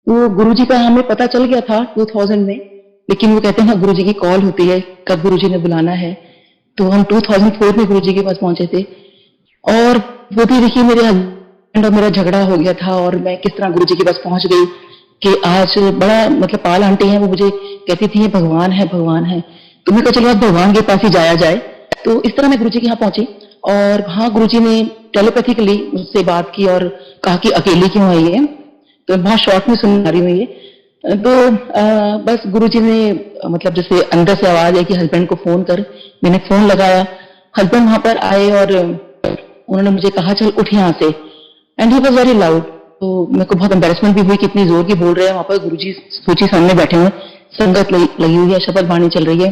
वो गुरुजी का हमें पता चल गया था 2000 में, लेकिन वो कहते हैं ना गुरुजी की कॉल होती है कब गुरुजी ने बुलाना है। तो हम 2004 में गुरुजी के पास पहुंचे थे, और वो भी देखिए मेरे हस्बैंड और मेरा झगड़ा हो गया था, और मैं किस तरह गुरुजी के पास पहुंच गई कि आज बड़ा मतलब पाल आंटी है, वो मुझे कहती थी भगवान है भगवान है, तो मैं कहा चलो आज भगवान के पास ही जाया जाए। तो इस तरह मैं गुरुजी के यहाँ पहुंची, और हाँ गुरुजी ने टेलीपैथिकली मुझसे बात की और कहा कि अकेली क्यों आई है। तो बहुत शॉर्ट में सुन रही हूँ ये। तो बस गुरुजी ने मतलब जैसे अंदर से आवाज है कि हस्बैंड को फोन कर, मैंने फोन लगाया, हस्बैंड वहां पर आए और उन्होंने मुझे कहा चल उठ यहाँ से, and he was very loud. तो मेरे को बहुत एम्बेरसमेंट भी हुई कि इतनी जोर की बोल रहे हैं, वहां पर गुरुजी सोची सामने बैठे हुए, संगत लगी हुई है, शपथ वाणी चल रही है।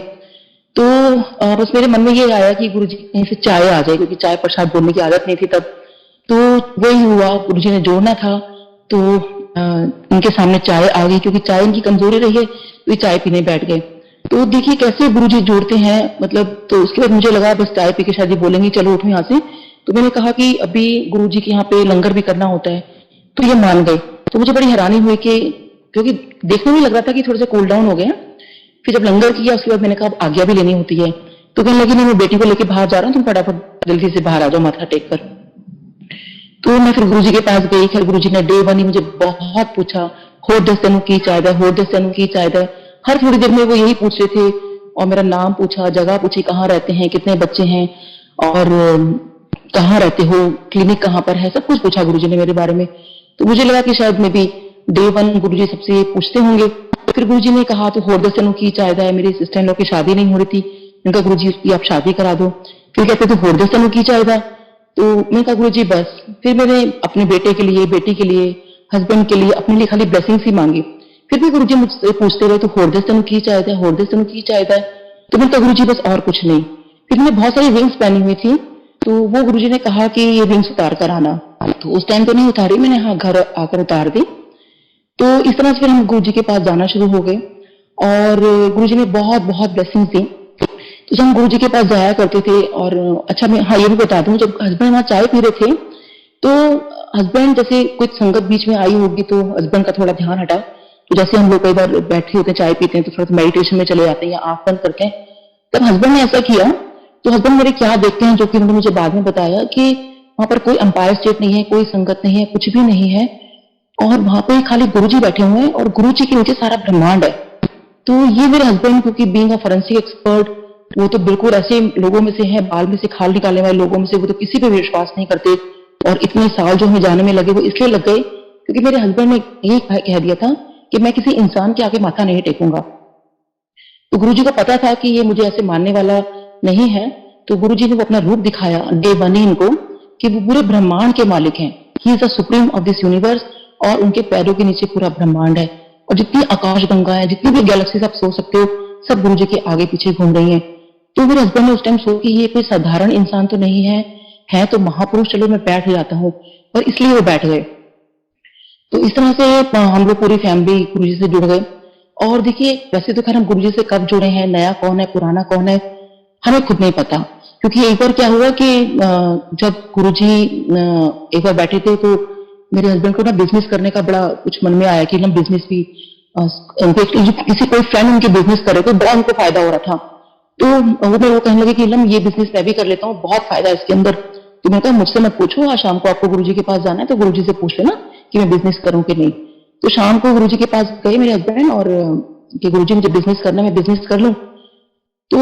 तो बस मेरे मन में ये आया कि गुरुजी कहीं से चाय आ जाए, क्योंकि चाय प्रसाद बोलने की आदत नहीं थी तब। तो वही हुआ, गुरुजी ने जोड़ना था तो इनके सामने चाय आ गई, क्योंकि चाय इनकी कमजोरी रही है, तो ये चाय पीने बैठ गए। तो देखिए कैसे गुरुजी जोड़ते हैं, मतलब तो उसके बाद मुझे लगा बस चाय पी के शायद बोलेंगे चलो उठो यहाँ से। तो मैंने कहा कि अभी गुरुजी के यहाँ पे लंगर भी करना होता है, तो ये मान गए। तो मुझे बड़ी हैरानी हुई कि क्योंकि देखने में लग रहा था कि थोड़े से कूल डाउन हो गए। फिर जब लंगर किया उसके बाद मैंने कहा अब आज्ञा भी लेनी होती है, तो कहने लगी नहीं मैं बेटी को लेके बाहर जा रहा हूँ, तुम फटाफट जल्दी से बाहर आ जाओ माथा टेक कर। तो मैं फिर गुरुजी के पास गई। फिर गुरुजी ने डे वन ही मुझे बहुत पूछा, होर दस तेनू की चाहिए, होर दस तेनू की चाहिए। हर थोड़ी देर में वो यही पूछ रहे थे, और मेरा नाम पूछा, जगह पूछी, कहाँ रहते हैं, कितने बच्चे हैं, और कहाँ रहते हो, क्लिनिक कहाँ पर है, सब कुछ पूछा गुरुजी ने मेरे बारे में। तो मुझे लगा कि शायद मैं भी डे वन गुरुजी सबसे पूछते होंगे। फिर गुरुजी ने कहा तो होर दस तेनू की चाहिए है, मेरी सिस्टर इन लॉ की शादी नहीं हो रही थी, उनका गुरुजी की आप शादी करा दो। फिर कहते तो होर दस तेनू की चाहिए। तो मैंने कहा गुरुजी बस। फिर मैंने अपने बेटे के लिए, बेटी के लिए, हस्बैंड के लिए, अपने लिए खाली ब्लेसिंग्स ही मांगी। फिर भी गुरुजी मुझसे पूछते रहे तो होर दस तेनू की चाहिए, होर दस तेनू की चाहिए। तो मैंने कहा गुरुजी बस और कुछ नहीं। फिर मैंने बहुत सारी रिंग्स पहनी हुई थी, तो वो गुरुजी ने कहा कि ये रिंग्स उतार कर आना। तो उस टाइम तो नहीं उतारी मैंने, हाँ घर आकर उतार दी। तो इस तरह से फिर हम गुरुजी के पास जाना शुरू हो गए, और गुरुजी ने बहुत बहुत ब्लेसिंग दी। तो जब हम गुरुजी के पास जाया करते थे, और अच्छा मैं हाँ ये भी बता दूं, जब हस्बैंड वहां चाय पी रहे थे तो हस्बैंड जैसे कुछ संगत बीच में आई होगी तो हस्बैंड का थोड़ा ध्यान हटा। तो जैसे हम लोग कई बार बैठे होते हैं चाय पीते हैं तो थोड़ा मेडिटेशन में चले जाते हैं या आंख बंद करके, तब हस्बैंड ने ऐसा किया। तो हस्बैंड मेरे क्या देखते हैं, जो कि उन्होंने मुझे बाद में बताया कि वहां पर कोई अंपायर स्टेट नहीं है, कोई संगत नहीं है, कुछ भी नहीं है, और वहां पे खाली गुरुजी बैठे हुए हैं, और गुरुजी के नीचे सारा ब्रह्मांड है। तो ये मेरे हस्बैंड, क्योंकि बीइंग अ फोरेंसिक एक्सपर्ट, वो तो बिल्कुल ऐसे लोगों में से है, बाल में से खाल निकालने वाले लोगों में से, वो तो किसी पे विश्वास नहीं करते। और इतने साल जो हमें जाने में लगे वो इसलिए लग गए क्योंकि मेरे हस्बैंड ने यही कह दिया था कि मैं किसी इंसान के आगे माथा नहीं टेकूंगा। तो गुरुजी को पता था कि ये मुझे ऐसे मानने वाला नहीं है, तो गुरुजी ने वो अपना रूप दिखाया डे वन ही इनको कि वो पूरे ब्रह्मांड के मालिक हैं, he is the supreme of this universe, और उनके पैरों के नीचे पूरा ब्रह्मांड है, और जितनी आकाश गंगा है, जितनी भी गैलेक्सीज आप सोच सकते हो, सब गुरुजी के आगे पीछे घूम रही हैं। तो मेरे हस्बैंड ने उस टाइम सोचा कि ये कोई साधारण इंसान तो नहीं है तो महापुरुष, चलो मैं बैठ जाता हूँ, और इसलिए वो बैठ गए। तो इस तरह से हम लोग पूरी फैमिली गुरुजी से जुड़ गए। और देखिए वैसे तो खैर हम गुरुजी से कब जुड़े हैं, नया कौन है पुराना कौन है, हमें खुद नहीं पता। क्योंकि एक बार क्या हुआ कि जब गुरुजी एक बार बैठे थे तो मेरे हस्बैंड को ना बिजनेस करने का बड़ा कुछ मन में आया कि ना बिजनेस भी किसी कोई फ्रेंड उनके बिजनेस करे तो बड़ा उनको फायदा हो रहा था। तो वो कहने लगे कि लम ये बिजनेस मैं भी कर लेता हूँ, बहुत फायदा है इसके अंदर। तो मैंने कहा मुझसे मत पूछो, आज शाम को आपको गुरुजी के पास जाना है तो गुरुजी से पूछ लेना कि मैं बिजनेस करूं कि नहीं। तो शाम को गुरुजी के पास गए मेरे हस्बैंड, और कि गुरुजी मुझे बिजनेस करना है, मैं बिजनेस कर लूं। तो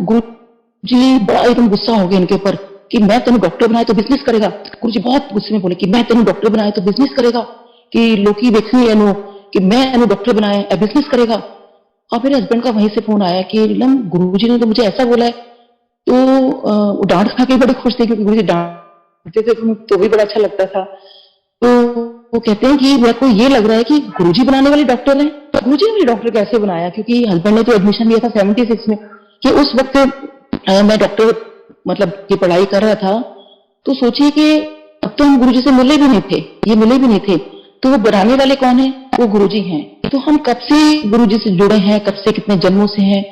गुरुजी बड़ा एकदम गुस्सा हो गया इनके ऊपर कि मैं तेन डॉक्टर बनाया तो बिजनेस करेगा। गुरुजी बहुत गुस्से में बोले कि मैं तेन डॉक्टर बनाया तो बिजनेस करेगा, कि लोग देखनी है कि मैं डॉक्टर बनाया बिजनेस करेगा। और मेरे हस्बैंड का वहीं से फोन आया कि लम गुरुजी ने तो मुझे ऐसा बोला है। तो डांट खा के बड़े खुश थे, क्योंकि गुरुजी डांटते थे तो भी बड़ा अच्छा लगता था। तो वो कहते हैं कि मेरे को ये लग रहा है कि गुरुजी बनाने वाले डॉक्टर हैं। तो गुरुजी ने मुझे डॉक्टर कैसे बनाया, क्योंकि हस्बैंड ने तो एडमिशन लिया था 76 में, कि उस वक्त मैं डॉक्टर मतलब की पढ़ाई कर रहा था। तो सोचिए कि अब तो हम गुरुजी से मिले भी नहीं थे, ये मिले भी नहीं थे, तो वो बनाने वाले कौन है, वो गुरुजी हैं। तो हम कब से गुरुजी से जुड़े हैं, कब से कितने जन्मों से हैं,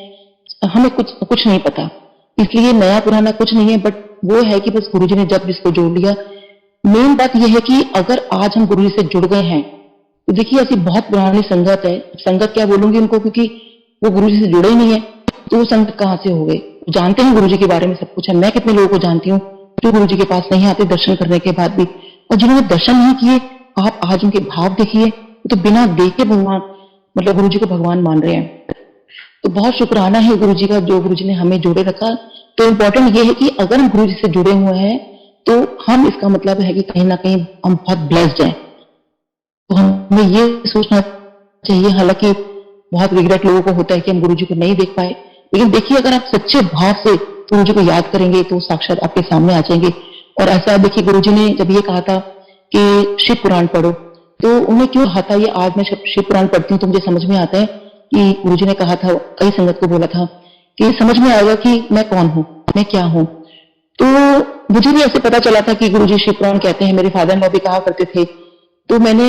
हमें कुछ नहीं पता। इसलिए नया पुराना कुछ नहीं है, बट वो है कि बस गुरुजी ने जब इसको जोड़ लिया। मेन बात यह है कि अगर आज हम गुरुजी से जुड़ गए हैं तो देखिए ऐसी बहुत पुरानी संगत है, संगत क्या बोलूंगी उनको, क्योंकि वो गुरुजी से जुड़े ही नहीं है, तो वो संगत कहाँ से हो गए। जानते हैं गुरुजी के बारे में सब कुछ है, मैं कितने लोगों को जानती हूँ जो गुरुजी के पास नहीं आते दर्शन करने के बाद भी, और जिन्होंने दर्शन नहीं किए आप आज उनके भाव देखिए, वो तो बिना देखे भगवान मतलब गुरुजी को भगवान मान रहे हैं। तो बहुत शुक्राना है गुरुजी का जो गुरुजी ने हमें जोड़े रखा। तो इम्पोर्टेंट ये है कि अगर हम गुरुजी से जुड़े हुए हैं तो हम, इसका मतलब है कि कहीं ना कहीं हम बहुत ब्लेस्ड हैं। तो हमें ये सोचना चाहिए, हालांकि बहुत रिग्रेट लोगों को होता है कि हम गुरुजी को नहीं देख पाए, लेकिन देखिए अगर आप सच्चे भाव से गुरुजी को याद करेंगे तो साक्षात आपके सामने आ जाएंगे। और ऐसा देखिए गुरुजी ने जब ये कहा था कि शिव पुराण पढ़ो, तो उन्हें क्यों कहा था ये, आज मैं शिव पुराण पढ़ती हूँ तो मुझे समझ में आता है कि गुरुजी ने कहा था, कई संगत को बोला था कि समझ में आएगा कि मैं कौन हूँ, मैं क्या हूँ। तो मुझे भी ऐसे पता चला था कि गुरुजी शिव पुराण कहते हैं, मेरे फादर इन लॉ भी कहा करते थे। तो मैंने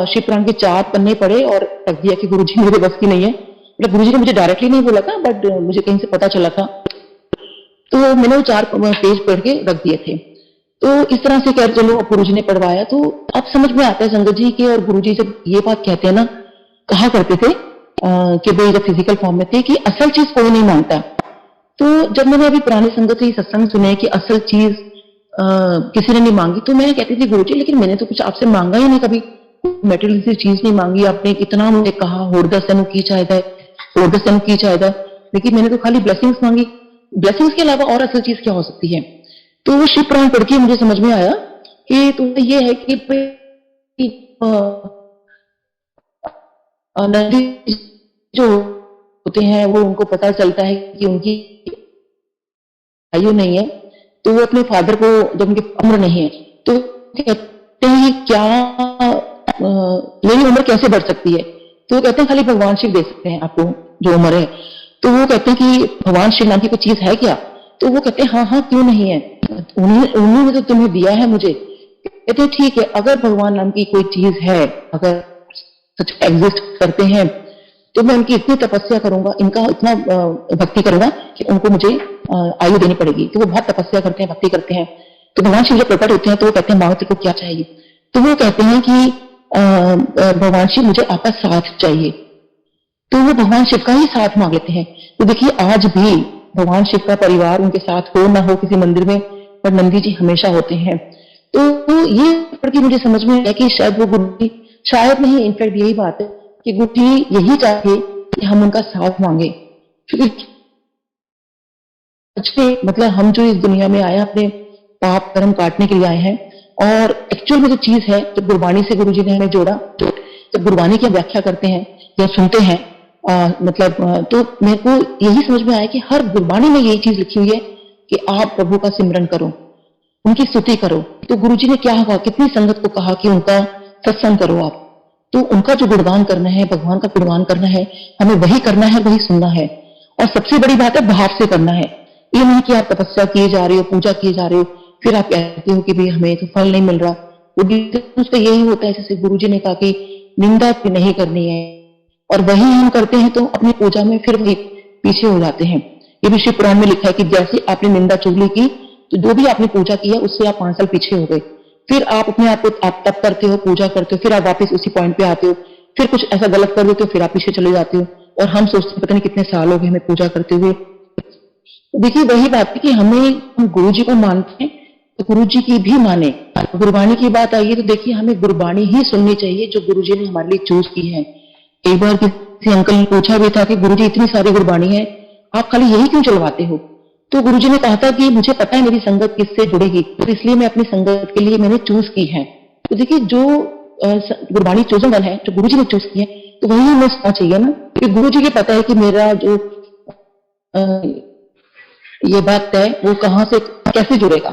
शिव पुराण के 4 पन्ने पढ़े और रख दिया कि गुरुजी मेरे बस की नहीं है। मतलब गुरुजी ने मुझे डायरेक्टली नहीं बोला था, बट मुझे कहीं से पता चला था, तो मैंने वो 4 पेज पढ़ के रख दिए थे। तो इस तरह से कह चलो गुरुजी ने पढ़वाया, तो अब समझ में आता है संगत जी के, और गुरुजी जब ये बात कहते हैं ना, कहा करते थे कि भाई जब फिजिकल फॉर्म में थे कि असल चीज कोई नहीं मांगता। तो जब मैंने अभी पुरानी संगत से सत्संग सुने कि असल चीज किसी ने नहीं मांगी, तो मैं कहती थी गुरुजी लेकिन मैंने तो कुछ आपसे मांगा ही नहीं, कभी मेटेरियलिस्टिक चीज नहीं मांगी आपने, इतना मुझे कहा होरदसन की चाहता है, होरदसन की चाहता है, लेकिन मैंने तो खाली ब्लेसिंग्स मांगी, ब्लेसिंग्स के अलावा और असल चीज क्या हो सकती है। तो वो शिव पुराण पढ़ के मुझे समझ में आया कि तो ये है कि नंदी जो होते हैं वो उनको पता चलता है कि उनकी आयु नहीं है, तो वो अपने फादर को, जब उनकी उम्र नहीं है तो कहते हैं क्या मेरी उम्र कैसे बढ़ सकती है, तो वो कहते हैं खाली भगवान शिव दे सकते हैं आपको जो उम्र है। तो वो कहते हैं कि भगवान शिव नाम की कोई चीज है क्या, तो वो कहते हैं हाँ हाँ क्यों नहीं है, उन्होंने तो तुम्हें दिया है मुझे। कहते हैं ठीक है, अगर भगवान नाम की कोई चीज है, अगर सच एग्जिस्ट करते हैं, तो मैं उनकी इतनी तपस्या करूंगा, इनका इतना भक्ति करूंगा कि उनको मुझे आयु देनी पड़ेगी। तो वो बहुत तपस्या करते हैं, भक्ति करते हैं। तो भगवान शिव जब प्रकट होते हैं तो वो कहते हैं मांगो तेरे को क्या चाहिए, तो वो कहते हैं कि भगवान शिव मुझे आपका साथ चाहिए, तो वो भगवान शिव का ही साथ मांग लेते हैं। तो देखिए आज भी भगवान शिव का परिवार उनके साथ हो ना हो किसी मंदिर में, पर नंदी जी हमेशा होते हैं। तो ये पढ़ के मुझे समझ में आया कि शायद वो गुरुजी, शायद नहीं इनफैक्ट यही बात है कि गुरुजी यही चाहते कि हम उनका साथ मांगे, क्योंकि मतलब हम जो इस दुनिया में आए अपने पाप कर्म काटने के लिए आए हैं, और एक्चुअल में जो चीज है, जब गुरबाणी से गुरुजी ने हमें जोड़ा, जब गुरबाणी की व्याख्या करते हैं या सुनते हैं तो मेरे को यही समझ में आया कि हर गुरबाणी में यही चीज लिखी हुई है कि आप प्रभु का सिमरन करो, उनकी स्तुति करो। तो गुरुजी ने क्या कहा, कितनी संगत को कहा कि उनका सत्संग करो आप, तो उनका जो गुणगान करना है, भगवान का गुणगान करना है, हमें वही करना है, वही सुनना है। और सबसे बड़ी बात है भाव से करना है, ये नहीं कि आप तपस्या किए जा रहे हो, पूजा किए जा रहे हो, फिर आप कहते हो कि भाई हमें तो फल नहीं मिल रहा। उसका यही होता है, जैसे गुरुजी ने कहा कि निंदा नहीं करनी है, और वही हम करते हैं तो अपनी पूजा में फिर वही पीछे हो जाते हैं। ये भी शिव पुराण में लिखा है कि जैसे आपने निंदा चुगली की तो जो भी आपने पूजा किया उससे आप 5 साल पीछे हो गए, फिर आप अपने आप को आप तप करते हो, पूजा करते हो, फिर आप वापस उसी पॉइंट पे आते हो, फिर कुछ ऐसा गलत कर देते हो, फिर आप पीछे चले जाते हो, और हम सोचते पता नहीं कितने साल हो गए हमें पूजा करते हुए। देखिए वही बात है कि हम गुरु जी को मानते हैं तो गुरु जी की भी माने। गुरबाणी की बात आई है तो देखिए हमें गुरबाणी ही सुननी चाहिए जो गुरु जी ने हमारे लिए चूज की है। एक बार किसी अंकल ने पूछा भी था कि गुरु जी इतनी सारी गुरबाणी है, आप खाली यही क्यों चलवाते हो, तो गुरु जी ने कहा था कि मुझे पता है मेरी संगत किससे जुड़ेगी, तो इसलिए मैं अपनी संगत के लिए मैंने चूज की है। तो देखिए जो गुरबाणी चोजन वन है, जो गुरु जी ने चूज की है, तो वही हमें सुनना चाहिए ना, क्योंकि गुरु जी को पता है कि मेरा जो ये बात है वो कहां से कैसे जुड़ेगा,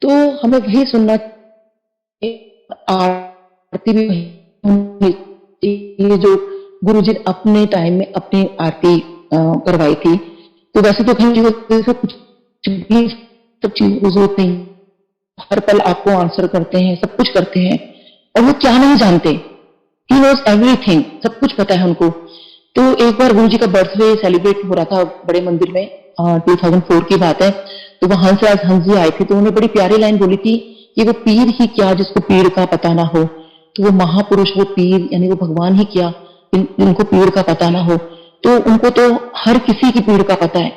तो हमें वही सुनना चाहिए। आरती भी ये जो गुरु जी अपने टाइम में अपनी आरती करवाई थी, तो वैसे तो कुछ भी सब चीज की जरूरत नहीं, हर पल आपको आंसर करते हैं, सब कुछ करते हैं, और वो क्या नहीं जानते, ही नोज एवरीथिंग, सब कुछ पता है उनको। तो एक बार गुरु जी का बर्थडे सेलिब्रेट हो रहा था बड़े मंदिर में, 2004 की बात है, तो वहां हंसराज हंस जी आए थे, तो उन्होंने बड़ी प्यारी लाइन बोली थी कि वो पीर ही क्या जिसको पीर का पता ना हो। तो वो महापुरुष, वो पीर, यानी वो भगवान ही क्या, जिनको पीड़ का पता ना हो, तो उनको तो हर किसी की पीड़ का पता है।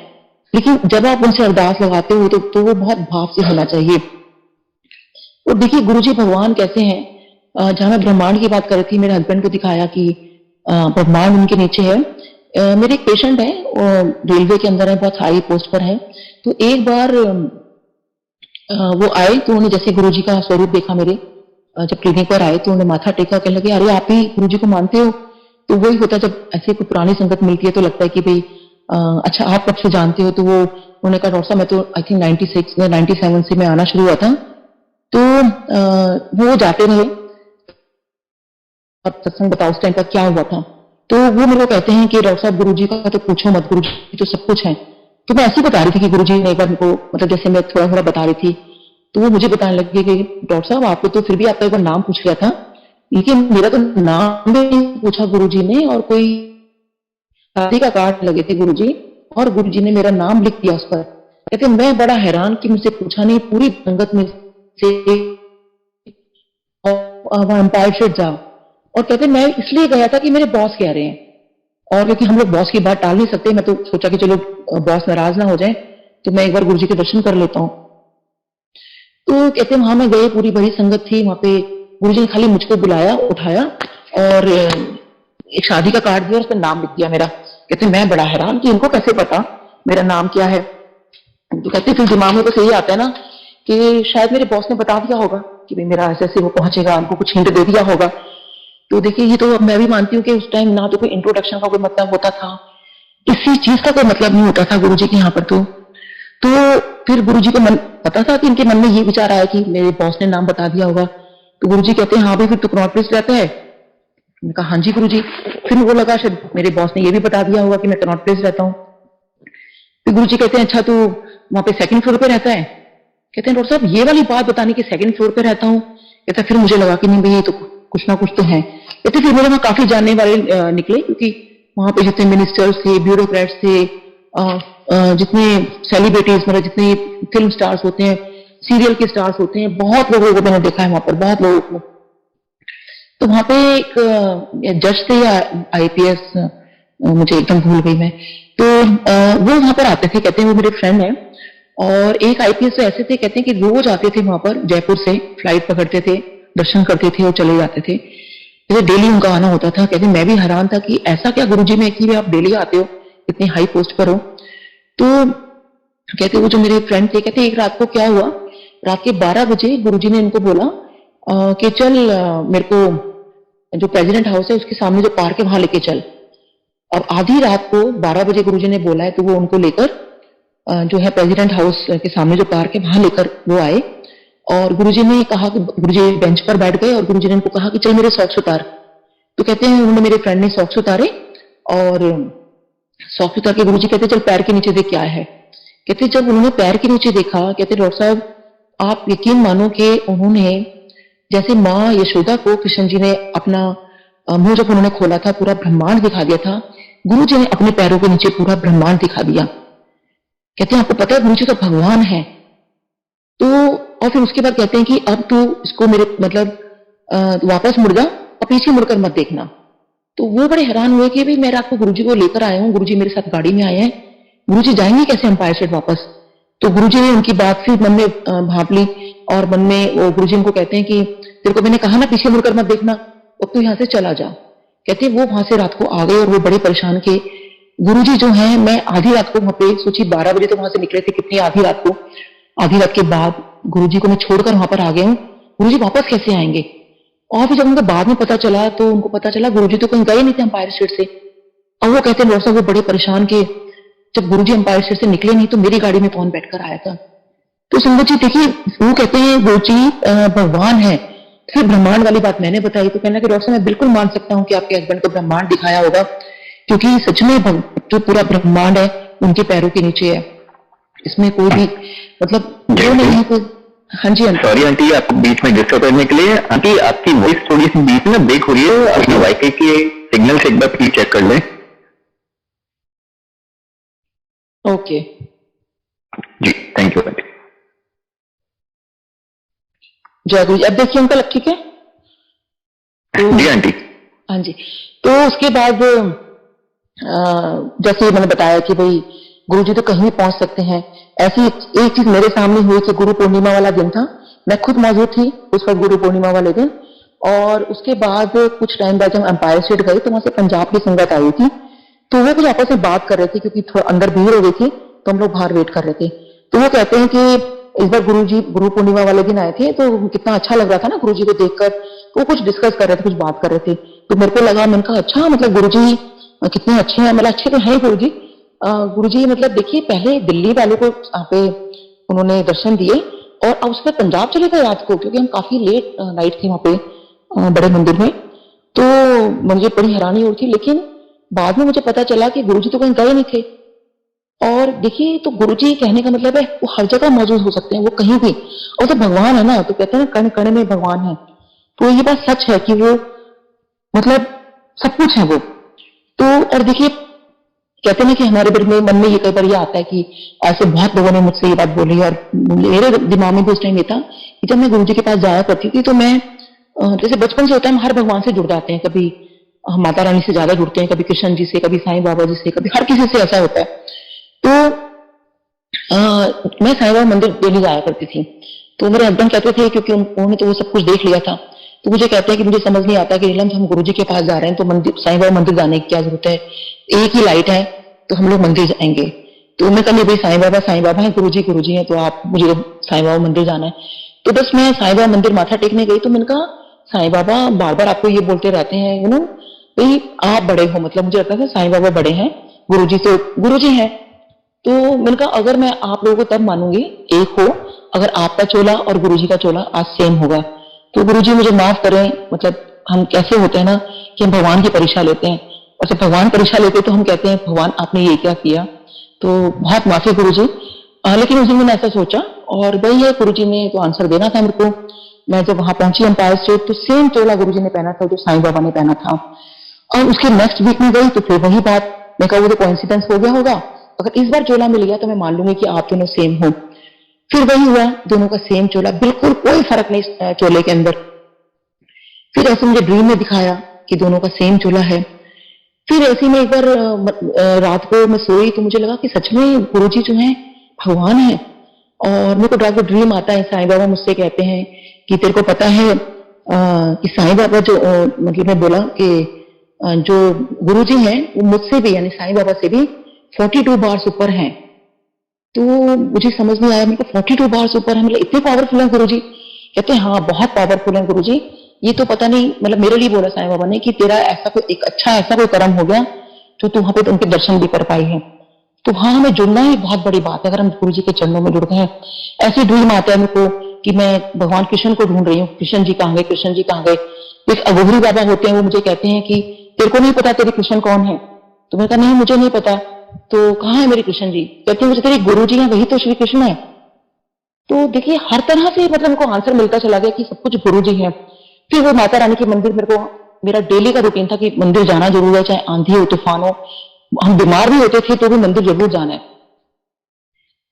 लेकिन जब आप उनसे अरदास लगाते हो तो वो बहुत भाव से होना चाहिए। और देखिए गुरुजी भगवान कैसे हैं, जहां मैं ब्रह्मांड की बात कर रही थी, मेरे हस्बैंड को दिखाया कि ब्रह्मांड उनके नीचे है। मेरे एक पेशेंट है, रेलवे के अंदर है, बहुत हाई पोस्ट पर है। तो एक बार वो आए तो उन्होंने जैसे गुरुजी का स्वरूप देखा मेरे, जब क्लिनिक पर आए तो उन्होंने माथा टेका, कहने लगे अरे आप ही गुरुजी को मानते हो। तो वही होता है, जब ऐसी कोई पुरानी संगत मिलती है तो लगता है कि भाई अच्छा आप कब से जानते हो। तो वो उन्होंने कहा डॉक्टर साहब मैं तो आई थिंक 96 या 97 से मैं आना शुरू हुआ था। तो वो जाते रहे, अब सत्संग बताओ उस टाइम पर क्या हुआ था। तो वो मेरे को कहते हैं कि डॉक्टर साहब गुरुजी का तो पूछो मत, गुरुजी तो सब कुछ है। तो मैं ऐसे ही बता रही थी कि गुरुजी ने एक बार मेरे को, मतलब जैसे मैं थोड़ा थोड़ा बता रही थी, तो वो मुझे बताने लगे कि डॉक्टर साहब आपको तो फिर भी आपका एक बार नाम पूछ लिया था, लेकिन मेरा तो नाम भी नहीं पूछा गुरुजी ने, और कोई शादी का कार्ड लगे थे गुरुजी, और गुरुजी ने मेरा नाम लिख दिया उस पर। कहते मैं बड़ा हैरान कि मुझसे पूछा नहीं, पूरी संगत में से एम्पायर स्टेट जाओ। और कहते मैं इसलिए गया था कि मेरे बॉस कह रहे हैं, और क्योंकि हम लोग बॉस की बात टाल नहीं सकते, मैं तो सोचा कि चलो बॉस नाराज ना हो जाए, तो मैं एक बार गुरुजी के दर्शन कर लेता हूँ। तो कहते वहां मैं गए, पूरी बड़ी संगत थी वहां पे। गुरुजी ने खाली मुझको बुलाया, उठाया, और एक शादी का कार्ड दिया, उस पर नाम लिख दिया मेरा। कहते मैं बड़ा हैरान कि इनको कैसे पता मेरा नाम क्या है। तो कहते फिर दिमाग में बस यही आता है ना कि शायद मेरे बॉस ने बता दिया होगा कि भाई मेरा ऐसे ऐसे वो पहुंचेगा, उनको कुछ हिंट दे दिया होगा। तो देखिए ये तो मैं भी मानती हूँ कि उस टाइम ना तो कोई इंट्रोडक्शन का कोई मतलब होता था, किसी चीज का कोई मतलब नहीं होता था गुरुजी के यहाँ पर। तो फिर गुरुजी को मन पता था कि इनके मन में ये विचार आया कि मेरे बॉस ने नाम बता दिया होगा। तो गुरुजी कहते हैं हाँ भाई फिर तो कनॉट प्लेस रहता है। मैंने कहा हाँ जी गुरुजी। फिर वो लगा शायद मेरे बॉस ने ये भी बता दिया होगा कि मैं कनॉट प्लेस रहता हूँ। तो गुरुजी कहते हैं अच्छा तो वहां पे सेकंड फ्लोर पे रहता है। कहते हैं डॉक्टर साहब ये वाली बात बताने की सेकंड फ्लोर पे रहता हूँ। कहता फिर मुझे लगा कि नहीं भाई ये तो कुछ ना कुछ तो है। कहते फिर मेरे वहां काफी जानने वाले निकले, क्योंकि वहां पे जितने मिनिस्टर्स थे, ब्यूरोक्रेट्स थे, जितने सेलिब्रिटीज, मतलब जितने फिल्म स्टार्स होते हैं, सीरियल के स्टार्स होते हैं, बहुत लोगों को मैंने देखा है वहां पर, बहुत लोगों को। तो वहां पे एक जज थे या आईपीएस, मुझे एकदम भूल गई मैं। तो वो वहां पर आते थे, कहते हैं वो मेरे फ्रेंड है। और एक आईपीएस तो ऐसे थे, कहते हैं कि रोज आते थे वहां पर, जयपुर से फ्लाइट पकड़ते थे, दर्शन करते थे और चले जाते थे। जैसे डेली उनका आना होता था। कहते मैं भी हैरान था कि ऐसा क्या गुरुजी में कि आप डेली आते हो, इतनी हाई पोस्ट पर हो। तो कहते वो जो मेरे फ्रेंड थे, कहते एक रात को क्या हुआ, रात के 12 बजे गुरुजी ने इनको बोला कि चल मेरे को जो प्रेसिडेंट हाउस है उसके सामने जो पार्क है वहां लेके चल। और आधी रात को 12 बजे गुरुजी ने बोला है, तो वो उनको लेकर जो है प्रेसिडेंट हाउस के सामने जो पार्क है वहां लेकर वो आए। और गुरुजी ने कहा कि गुरुजी बेंच पर बैठ गए और गुरुजी ने उनको कहा कि चल मेरे सॉक्स उतार। तो कहते हैं उन्होंने, मेरे फ्रेंड ने सॉक्स उतारे, और सॉक्स उतार के गुरुजी कहते चल पैर के नीचे देख क्या है। कहते जब उन्होंने पैर के नीचे देखा, कहते डॉक्टर साहब आप यकीन मानो कि उन्होंने जैसे माँ यशोदा को कृष्ण जी ने अपना मुंह जब उन्होंने खोला था पूरा ब्रह्मांड दिखा दिया था, गुरु जी ने अपने पैरों के नीचे पूरा ब्रह्मांड दिखा दिया। कहते हैं आपको पता है गुरु जी तो भगवान है। तो और फिर उसके बाद कहते हैं कि अब तू इसको मेरे मतलब वापस मुड़ जा और पीछे मुड़कर मत देखना। तो वो बड़े हैरान हुए कि भाई मैं रात को गुरुजी को लेकर आया हूँ, गुरुजी मेरे साथ गाड़ी में आए हैं, गुरुजी जाएंगे कैसे एम्पायर स्टेट वापस। तो गुरुजी ने उनकी बात फिर मन में भाप ली, और मन में वो गुरुजी उनको कहते हैं कि तेरे को मैंने कहा ना पीछे मुड़कर मत देखना, अब तू यहाँ से चला जा। कहते वो वहां से रात को आ गए और वो बड़े परेशान के। गुरुजी जो है, मैं आधी रात को वहां पे सोची 12 बजे तो वहां से निकले थे, कितनी आधी रात को, आधी रात के बाद गुरुजी को मैं छोड़कर वहां पर आ गया हूँ, गुरुजी वापस कैसे आएंगे। और फिर जब उनको बाद में पता चला तो उनको पता चला गुरुजी तो कहीं गए नहीं थे एम्पायर स्टेट से। और वो कहते हैं डॉक्टर साहब वो बड़े परेशान के, जब गुरुजी एम्पायर स्टेट से निकले नहीं तो मेरी गाड़ी में कौन बैठकर आया था। तो संगत जी देखिए, वो कहते हैं गुरुजी भगवान है। फिर ब्रह्मांड वाली बात मैंने बताई तो कहना कि डॉक्टर साहब मैं बिल्कुल मान सकता हूँ कि आपके हस्बैंड को ब्रह्मांड दिखाया होगा, क्योंकि सच में जो पूरा ब्रह्मांड है उनके पैरों के नीचे है, इसमें कोई भी मतलब जो नहीं है कोई। हाँ जी आंटी। सॉरी आंटी आपको बीच में डिस्टर्ब करने के लिए। आंटी आपकी वॉइस थोड़ी सी बीच में ब्रेक हो रही है, अपने वाईफाई के सिग्नल से एक बार प्लीज चेक कर लें। ओके जी थैंक यू आंटी। जय गुरु जी। अब देखिए अंकल अब ठीक है। तो जी आंटी। हाँ जी, तो उसके बाद जैसे मैंने बताया कि भाई गुरुजी तो कहीं भी पहुंच सकते हैं। ऐसी एक चीज मेरे सामने हुई कि गुरु पूर्णिमा वाला दिन था, मैं खुद मौजूद थी उस वक्त गुरु पूर्णिमा वाले दिन। और उसके बाद कुछ टाइम बाद जब एम्पायर स्टेट गए तो वहां से पंजाब की संगत आई थी, तो वो कुछ आपस में बात कर रहे थे क्योंकि थोड़ा अंदर भीड़ हो गई थी, तो हम लोग बाहर वेट कर रहे थे। तो वो कहते हैं कि इस बार गुरु जी गुरु पूर्णिमा वाले दिन आए थे तो कितना अच्छा लग रहा था ना गुरु जी को देखकर। तो वो कुछ डिस्कस कर रहे थे, कुछ बात कर रहे थे, तो मेरे को लगा, मैंने कहा अच्छा मतलब गुरु जी कितने अच्छे हैं, मतलब अच्छे तो हैं गुरु जी। गुरु जी मतलब देखिए पहले दिल्ली वाले को यहाँ पे उन्होंने दर्शन दिए और अब उसके बाद पंजाब चले गए रात को, क्योंकि हम काफी लेट नाइट थे वहां पे बड़े मंदिर में। तो मुझे बड़ी हैरानी हुई थी, लेकिन बाद में मुझे पता चला कि गुरुजी तो कहीं गए नहीं थे। और देखिए तो गुरुजी कहने का मतलब है वो हर जगह मौजूद हो सकते हैं, वो कहीं भी। और तो भगवान है ना, तो कहते हैं ना कण कण में भगवान है, तो ये बात सच है कि वो मतलब सब कुछ है वो। तो और देखिए कहते हैं कि हमारे मन में ये कई बार ये आता है कि ऐसे बहुत लोगों ने मुझसे ये बात बोली, और मेरे दिमाग में भी उस टाइम ये था कि जब मैं गुरुजी के पास जाया करती थी तो मैं जैसे बचपन से होता है हम हर भगवान से जुड़ जाते हैं, कभी हम माता रानी से ज्यादा जुड़ते हैं, कभी कृष्ण जी से, कभी साईं बाबा जी से, कभी हर किसी से ऐसा होता है। तो मैं साईं बाबा मंदिर डेली जाया करती थी। तो मेरे हस्बैंड कहते थे, क्योंकि उन्होंने तो वो सब कुछ देख लिया था, तो मुझे कहते हैं कि मुझे समझ नहीं आता कि नीलम हम गुरुजी के पास जा रहे हैं तो मंदिर साईं बाबा मंदिर जाने की क्या जरूरत है, एक ही लाइट है तो हम लोग मंदिर जाएंगे। तो मैं कहा भाई साईं बाबा है, गुरुजी है, तो आप मुझे साईं बाबा मंदिर जाना है। तो बस मैं साईं बाबा मंदिर माथा टेकने गई, तो मैंने कहा साईं बाबा बार बार आपको ये बोलते रहते हैं यू नो भाई आप बड़े हो, मतलब मुझे लगता था साईं बाबा बड़े हैं, गुरुजी तो गुरुजी हैं। तो मैंने कहा अगर मैं आप लोगों को तब मानूंगी एक हो अगर आपका चोला और गुरुजी का चोला आज सेम होगा। तो गुरुजी मुझे माफ करें, मतलब हम कैसे होते हैं ना कि हम भगवान की परीक्षा लेते हैं, और जब भगवान परीक्षा लेते हैं तो हम कहते हैं भगवान आपने ये क्या किया। तो बहुत माफी गुरुजी। लेकिन उस दिन मैंने ऐसा सोचा और वही है, गुरुजी ने तो आंसर देना था मेरे को। मैं जब वहां पहुंची एम्पायर स्टेट तो सेम चोला गुरुजी ने पहना था जो साईं बाबा ने पहना था। और उसके नेक्स्ट वीक में गई तो फिर वही बात, मैं कहा वो तो कोइंसिडेंस हो गया होगा, अगर इस बार चोला मिल गया तो मैं मान लूंगी कि आप दोनों सेम हो। फिर वही हुआ, दोनों का सेम चोला, बिल्कुल कोई फर्क नहीं चोले के अंदर। फिर ऐसे मुझे ड्रीम में दिखाया कि दोनों का सेम चोला है। फिर ऐसे में एक बार रात को मैं सोई तो मुझे लगा कि सच में गुरुजी जो है भगवान है। और मेरे को रात को ड्रीम आता है, साईं बाबा मुझसे कहते हैं कि तेरे को पता है कि साईं बाबा जो मतलब मैं बोला कि जो गुरुजी हैं वो मुझसे भी यानी साईं बाबा से भी 42 बार्स ऊपर हैं। तो मुझे समझ नहीं आया, मेरे को 42 बार्स ऊपर है, मतलब इतने पावरफुल है गुरुजी। कहते हैं हाँ बहुत पावरफुल है गुरुजी, ये तो पता नहीं, मतलब मेरे लिए बोला साईं बाबा ने कि तेरा ऐसा कोई एक अच्छा ऐसा कोई कर्म हो गया जो तू वहां पे उनके दर्शन भी कर पाई है। तो वहां हमें जुड़ना ही बहुत बड़ी बात है, अगर हम गुरु जी के चरणों में जुड़ गए हैं। ऐसे ड्रीम आता है मेरे को कि मैं भगवान कृष्ण को ढूंढ रही हूँ, कृष्ण जी कहाँ गए, कृष्ण जी कहाँ गए। एक अघोरी बाबा होते हैं, वो मुझे कहते हैं कि तेरे को नहीं पता तेरे कृष्ण कौन है। तो मैंने कहा नहीं मुझे नहीं पता। तो कहाँ है मेरे कृष्ण जी, कहते हैं मुझे तेरे गुरु जी हैं वही तो श्री कृष्ण है। तो देखिए हर तरह से मतलब मेरे को आंसर मिलता चला गया कि सब कुछ गुरु जी है। फिर वो माता रानी के मंदिर, मेरे को मेरा डेली का रूटीन था कि मंदिर जाना जरूर है, चाहे आंधी हो तूफान हो, हम बीमार भी होते थे तो भी मंदिर जरूर जाना है।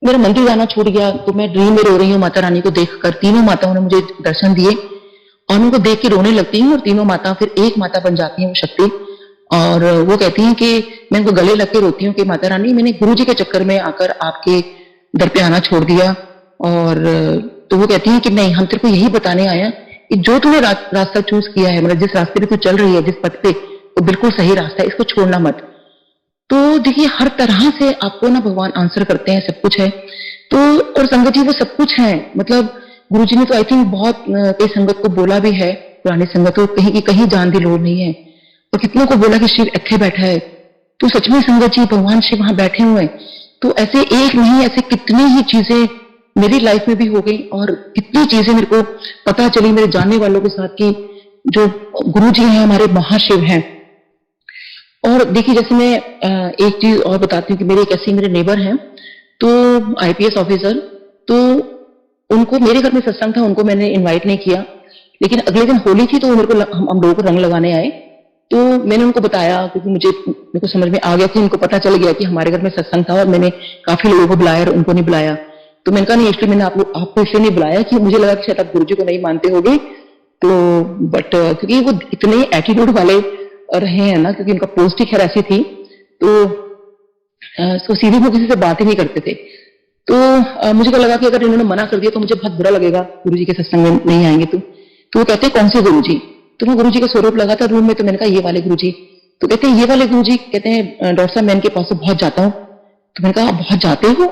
मेरा मंदिर जाना छूट गया तो मैं ड्रीम में रो रही हूँ माता रानी को देखकर। तीनों माताओं ने मुझे दर्शन दिए और उनको देख के रोने लगती हूँ, और तीनों माता फिर एक माता बन जाती है वो शक्ति। और वो कहती हैं कि मैं उनको गले लग के रोती हूँ कि माता रानी मैंने गुरु जी के चक्कर में आकर आपके दर पे आना छोड़ दिया। और तो वो कहती हैं कि नहीं, हम तेरे को यही बताने आए हैं कि जो तूने रास्ता चूज किया है, मतलब जिस रास्ते पे तू चल रही है, जिस पथ पे, वो बिल्कुल सही रास्ता है, इसको छोड़ना मत। तो देखिए हर तरह से आपको ना भगवान आंसर करते हैं, सब कुछ है। तो और संगत जी वो सब कुछ है, मतलब गुरुजी ने तो आई थिंक बहुत कई संगत को बोला भी है, पुरानी संगत को, कहीं की कहीं जान की लोड़ नहीं है। और कितनों को बोला कि शिव इत्थे बैठा है, तो सच में संगत जी भगवान शिव वहां बैठे हुए हैं। तो ऐसे एक नहीं, ऐसे कितनी ही चीजें मेरी लाइफ में भी हो गई, और कितनी चीजें मेरे को पता चली मेरे जानने वालों के साथ कि जो गुरु जी हैं हमारे महाशिव हैं। और देखिए जैसे मैं एक चीज और बताती हूँ कि मेरे एक ऐसे मेरे नेबर हैं, तो आईपीएस ऑफिसर, तो उनको मेरे घर में सत्संग था, उनको मैंने इनवाइट नहीं किया, लेकिन अगले दिन होली थी तो वो मेरे को हम लोगों को रंग लगाने आए। तो मैंने उनको बताया, क्योंकि मेरे को समझ में आ गया कि उनको पता चल गया कि हमारे घर में सत्संग था और मैंने काफी लोगों को बुलाया और उनको नहीं बुलाया। तो मैंने कहा नहीं, इसलिए मैंने आपको इसलिए नहीं बुलाया कि मुझे लगा कि शायद आप गुरुजी को नहीं मानते होगे, तो बट क्योंकि वो इतने एटीट्यूड वाले रहे हैं ना, क्योंकि उनका पोस्ट ही खैर ऐसी थी, तो सीधे वो किसी से बात ही नहीं करते थे। तो मुझे क्या लगा कि अगर इन्होंने मना कर दिया तो मुझे बहुत बुरा लगेगा, गुरुजी के सत्संग में नहीं आएंगे। तो वो कहते हैं कौन से गुरुजी? तो मैं गुरुजी का स्वरूप लगा था रूम में, तो मैंने कहा ये वाले गुरुजी। तो कहते हैं ये वाले गुरुजी? कहते हैं डॉक्टर साहब मैं इनके पास बहुत जाता हूँ। तो मैंने कहा बहुत जाते हो?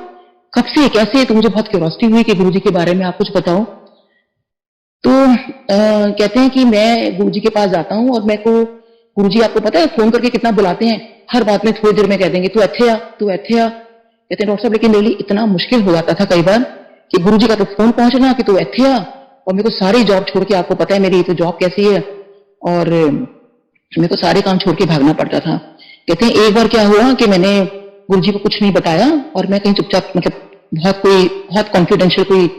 कब से, कैसे? तो मुझे बहुत क्यूरियोसिटी हुई कि गुरुजी के बारे में आप कुछ बताओ। तो कहते हैं कि मैं गुरुजी के पास जाता हूँ और मेरे को गुरुजी आपको पता है फोन करके कितना बुलाते हैं, हर बात में थोड़ी देर में कह देंगे तू ऐथे आ, तू ऐथे आ। कहते हैं डॉक्टर साहब लेकिन डेली इतना मुश्किल हो जाता था कई बार कि गुरुजी का तो फोन पहुंचना कि तू ऐथे आ, और मेरे को सारी जॉब छोड़ के, आपको पता है मेरी तो जॉब कैसी है, और मेरे को सारे काम छोड़ के भागना पड़ता था। कहते हैं एक बार क्या हुआ कि मैंने गुरुजी को कुछ नहीं बताया और मैं कहीं चुपचाप, मतलब बहुत कॉन्फिडेंशियल कोई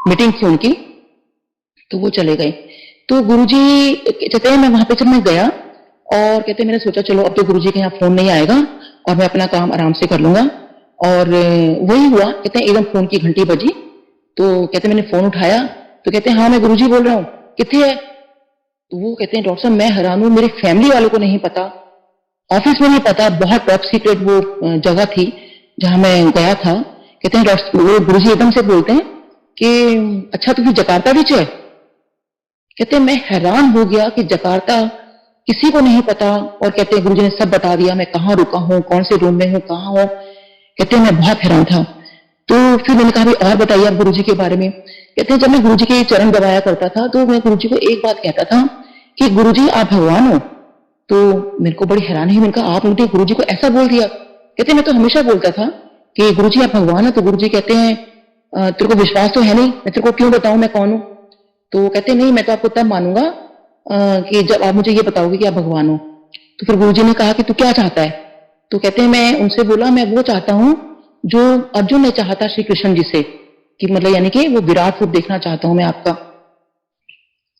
मीटिंग थी उनकी, तो वो चले गए। तो गुरुजी कहते हैं मैं वहां पे जब मैं गया और कहते हैं मैंने सोचा चलो अब तो गुरुजी के यहाँ फोन नहीं आएगा और मैं अपना काम आराम से कर लूंगा, और वही हुआ। कहते हैं एकदम फोन की घंटी बजी, तो कहते हैं मैंने फोन उठाया, तो कहते हैं हाँ मैं गुरुजी बोल रहा हूँ, कितने है? तो वो कहते हैं डॉक्टर साहब मैं हैरान हूं, मेरी फैमिली वालों को नहीं पता, ऑफिस में नहीं पता, बहुत टॉप सीक्रेट वो जगह थी जहां मैं गया था। कहते हैं डॉक्टर, वो गुरुजी एकदम से बोलते हैं कि अच्छा तू जकार्ता भी है? कहते हैं मैं हैरान हो गया कि जकार्ता किसी को नहीं पता, और कहते हैं गुरुजी ने सब बता दिया, मैं कहाँ रुका हूँ, कौन से रूम में हूँ, कहाँ हूँ। कहते हैं मैं बहुत हैरान था। तो फिर मैंने कहा और बताइए आप गुरुजी के बारे में। कहते हैं जब मैं गुरुजी के चरण दबाया करता था तो मैं गुरुजी को एक बात कहता था कि गुरुजी आप भगवान हो। तो मेरे को बड़ी हैरानी हुई, मैंने कहा आप उल्टे गुरुजी को ऐसा बोल दिया? कहते मैं तो हमेशा बोलता था कि गुरुजी आप भगवान हो। तो गुरुजी कहते हैं तेरे को विश्वास तो है नहीं, मैं तेरे को क्यों बताऊं मैं कौन हूं? तो कहते नहीं मैं तो आपको तब मानूंगा कि जब आप मुझे ये बताओगे कि आप भगवान हो। तो फिर गुरुजी ने कहा कि तू क्या चाहता है? तो कहते हैं मैं उनसे बोला मैं वो चाहता हूं जो अर्जुन ने चाहा था श्री कृष्ण जी से, कि मतलब यानी कि वो विराट रूप देखना चाहता हूं मैं आपका।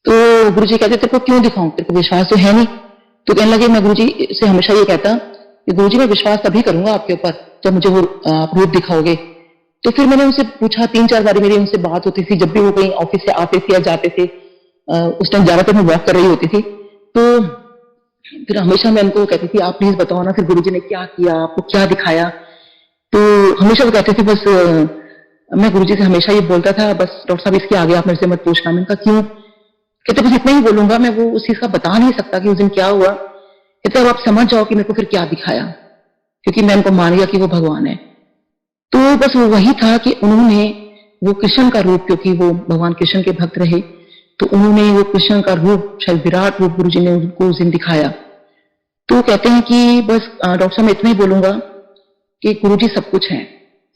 तो गुरुजी कहते तेरे को क्यों दिखाऊं, तेरे को विश्वास तो है नहीं? तो कहने लगे मैं गुरुजी से हमेशा ये कहता कि गुरुजी मैं विश्वास तभी करूंगा आपके ऊपर जब मुझे वो आप रूप दिखाओगे। तो फिर मैंने उनसे पूछा, 3-4 बार मेरी उनसे बात होती थी जब भी वो कहीं ऑफिस से आते थे या जाते थे। उस टाइम ज्यादातर मैं वॉक कर रही होती थी, तो फिर हमेशा मैं उनको कहती थी आप प्लीज बताओ ना फिर गुरुजी ने क्या किया, आपको क्या दिखाया। तो हमेशा वो कहते थे बस मैं गुरुजी से हमेशा ये बोलता था बस डॉक्टर साहब इसके आगे आप मेरे से मत पूछना। मैंने कहा क्यों? कहते बस इतना ही बोलूंगा, मैं वो उस चीज का बता नहीं सकता कि उस दिन क्या हुआ। कहते अब आप समझ जाओ कि मेरे को फिर क्या दिखाया, क्योंकि मैं उनको मान लिया कि वो भगवान है। तो बस वो वही था कि उन्होंने वो कृष्ण का रूप, क्योंकि वो भगवान कृष्ण के भक्त रहे, तो उन्होंने वो कृष्ण का रूप, शायद विराट रूप गुरुजी ने उनको उस दिन दिखाया। तो कहते हैं कि बस डॉक्टर साहब मैं इतना ही बोलूंगा कि गुरुजी सब कुछ है,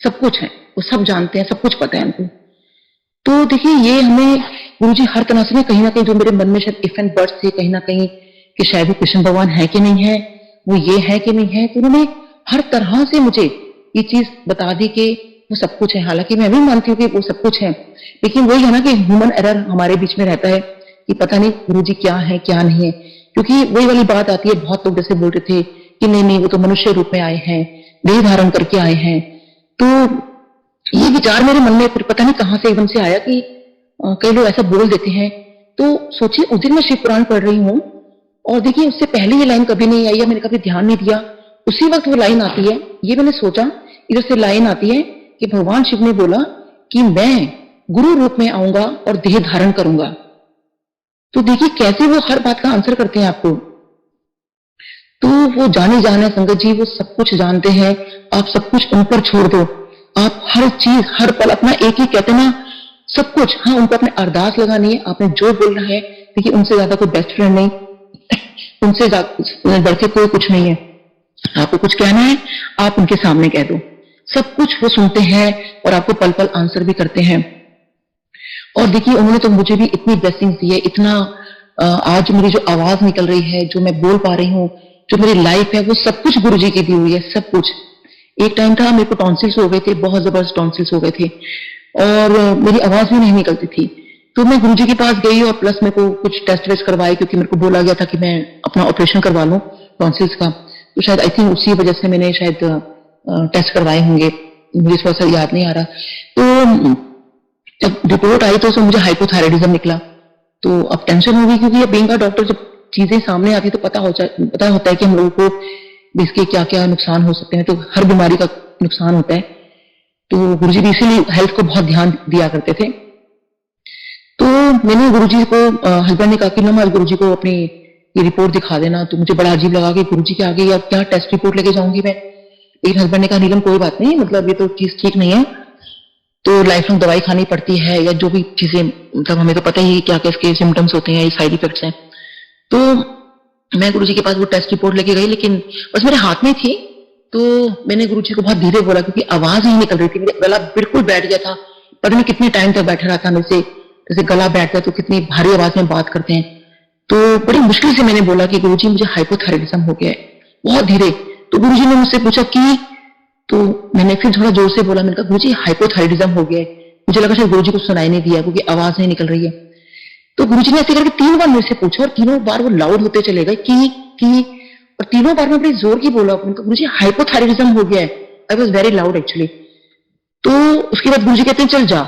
सब कुछ है, वो सब जानते हैं, सब कुछ पता है उनको। तो देखिए ये हमें गुरुजी हर तरह से कहीं ना कहीं जो मेरे मन में शायद इफ एंड बट्स थे कहीं ना कहीं कि शायद वो कृष्ण भगवान है कि नहीं है, वो ये है कि नहीं है, तो उन्होंने हर तरह से मुझे ये चीज बता दी कि वो सब कुछ है। हालांकि मैं भी मानती हूँ कि वो सब कुछ है, लेकिन वही है ना कि ह्यूमन एरर हमारे बीच में रहता है कि पता नहीं गुरुजी क्या है क्या नहीं है। क्योंकि वही वाली बात आती है, बहुत लोग जैसे बोल रहे थे कि नहीं नहीं वो तो मनुष्य रूप में आए हैं, देह धारण करके आए हैं। तो ये विचार मेरे मन में फिर पता नहीं कहां से एकदम से आया कि कई लोग ऐसा बोल देते हैं। तो सोचिए उस दिन मैं शिव पुराण पढ़ रही हूँ और देखिए उससे पहले ये लाइन कभी नहीं आई है, मैंने कभी ध्यान नहीं दिया, उसी वक्त वो लाइन आती है। ये मैंने सोचा इधर से लाइन आती है कि भगवान शिव ने बोला कि मैं गुरु रूप में आऊंगा और देह धारण करूंगा। तो देखिए कैसे वो हर बात का आंसर करते हैं आपको। तो वो जाने जाने संगत जी वो सब कुछ जानते हैं, आप सब कुछ उन पर छोड़ दो, आप हर चीज हर पल अपना एक ही कहते ना सब कुछ, हाँ उनको अपने अरदास लगानी है, आपने जो बोलना है। देखिए उनसे ज्यादा कोई बेस्ट फ्रेंड नहीं, उनसे बढ़ के कोई कुछ नहीं है। आपको कुछ कहना है आप उनके सामने कह दो, सब कुछ वो सुनते हैं और आपको पल पल आंसर भी करते हैं। और देखिए उन्होंने तो मुझे भी इतनी ब्लेसिंग्स दी है, इतना आज मेरी जो आवाज निकल रही है, जो मैं बोल पा रही हूँ, जो मेरी लाइफ है, वो सब कुछ गुरुजी की दी हुई है, सब कुछ। एक टाइम था मेरे को टॉन्सिल्स हो गए थे, बहुत जबरदस्त टॉन्सिल्स हो गए थे और मेरी आवाज भी नहीं निकलती थी। तो मैं गुरुजी के पास गई और प्लस मेरे को कुछ टेस्ट वेस्ट करवाए, क्योंकि मेरे को बोला गया था कि मैं अपना ऑपरेशन करवा लूं टॉन्सिल्स का। तो शायद आई थिंक उसी वजह से मैंने शायद टेस्ट करवाए होंगे, मुझे थोड़ा सा याद नहीं आ रहा। तो जब रिपोर्ट आई तो उसमें मुझे हाइपोथायराइडिज्म निकला। तो अब टेंशन होगी, क्योंकि अब बीइंग अ डॉक्टर जब चीजें सामने आती है तो पता होता है कि हम लोगों को इसके क्या क्या नुकसान हो सकते हैं, तो हर बीमारी का नुकसान होता है। तो गुरुजी भी इसीलिए हेल्थ को बहुत ध्यान दिया करते थे। तो मैंने गुरुजी को, हस्बैंड ने कहा कि ना गुरुजी को अपनी ये रिपोर्ट दिखा देना। तो मुझे बड़ा अजीब लगा कि गुरुजी के आगे अब क्या टेस्ट रिपोर्ट लेके जाऊंगी मैं। लेकिन हस्बैंड ने कहा नीलम कोई बात नहीं, मतलब ये तो चीज ठीक नहीं है, तो लाइफ लॉन्ग दवाई खानी पड़ती है, या जो भी चीजें, मतलब हमें तो पता ही क्या क्या इसके सिम्टम्स होते हैं, साइड इफेक्ट्स हैं। तो मैं गुरुजी के पास वो टेस्ट रिपोर्ट लेके गई, लेकिन बस मेरे हाथ में थी। तो मैंने गुरुजी को बहुत धीरे बोला, क्योंकि आवाज नहीं निकल रही थी, मेरा गला बिल्कुल बैठ गया था। पता नहीं कितने टाइम तक बैठा रहा था मेरे से, जैसे गला बैठता है तो कितनी भारी आवाज में बात करते हैं। तो बड़ी मुश्किल से मैंने बोला कि गुरुजी मुझे हाइपोथायराइडिज्म हो गया है, बहुत धीरे। तो गुरुजी ने मुझसे पूछा कि, तो मैंने फिर थोड़ा जोर से बोला, मैंने कहा गुरुजी हाइपोथायराइडिज्म हो गया है। मुझे लगा शायद गुरुजी को सुनाई नहीं दिया क्योंकि आवाज नहीं निकल रही है। तो गुरुजी ने ऐसे करके 3 बार मेरे से पूछा, और तीनों बार वो लाउड होते चले गए की, और तीनों बार में बड़ी जोर की बोला, गुरुजी हाइपोथायराइडिज्म हो गया है। I was very loud actually. तो उसके बाद गुरुजी कहते हैं चल जा।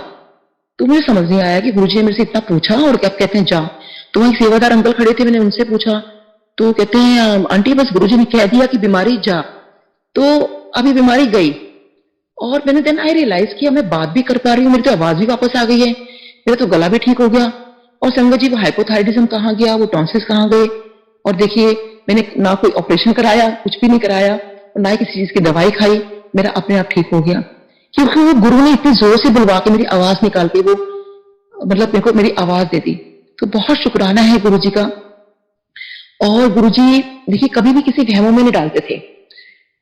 तो मुझे समझ नहीं आया कि गुरुजी ने मेरे से इतना पूछा और क्या कहते हैं जा। तो वहीं सेवादार अंकल खड़े थे, मैंने उनसे पूछा, तो कहते हैं आंटी बस गुरुजी ने कह दिया कि बीमारी जा, तो अभी बीमारी गई। और मैंने देन आई रियलाइज किया मैं बात भी कर पा रही हूँ, मेरी तो आवाज भी वापस आ गई है, मेरा तो गला भी ठीक हो गया। और संगत जी वो हाइपोथायराइडिज्म कहाँ गया, वो टॉन्सिस कहाँ गए। और देखिए मैंने ना कोई ऑपरेशन कराया, कुछ भी नहीं कराया, और ना ही किसी चीज की दवाई खाई, मेरा अपने आप ठीक हो गया। क्योंकि वो गुरु ने इतनी जोर से बुलवा के मेरी आवाज निकाल के वो, मतलब मेरे को मेरी आवाज दे दी। तो बहुत शुक्राना है गुरु जी का। और गुरु जी देखिए कभी भी किसी वहमों में नहीं डालते थे।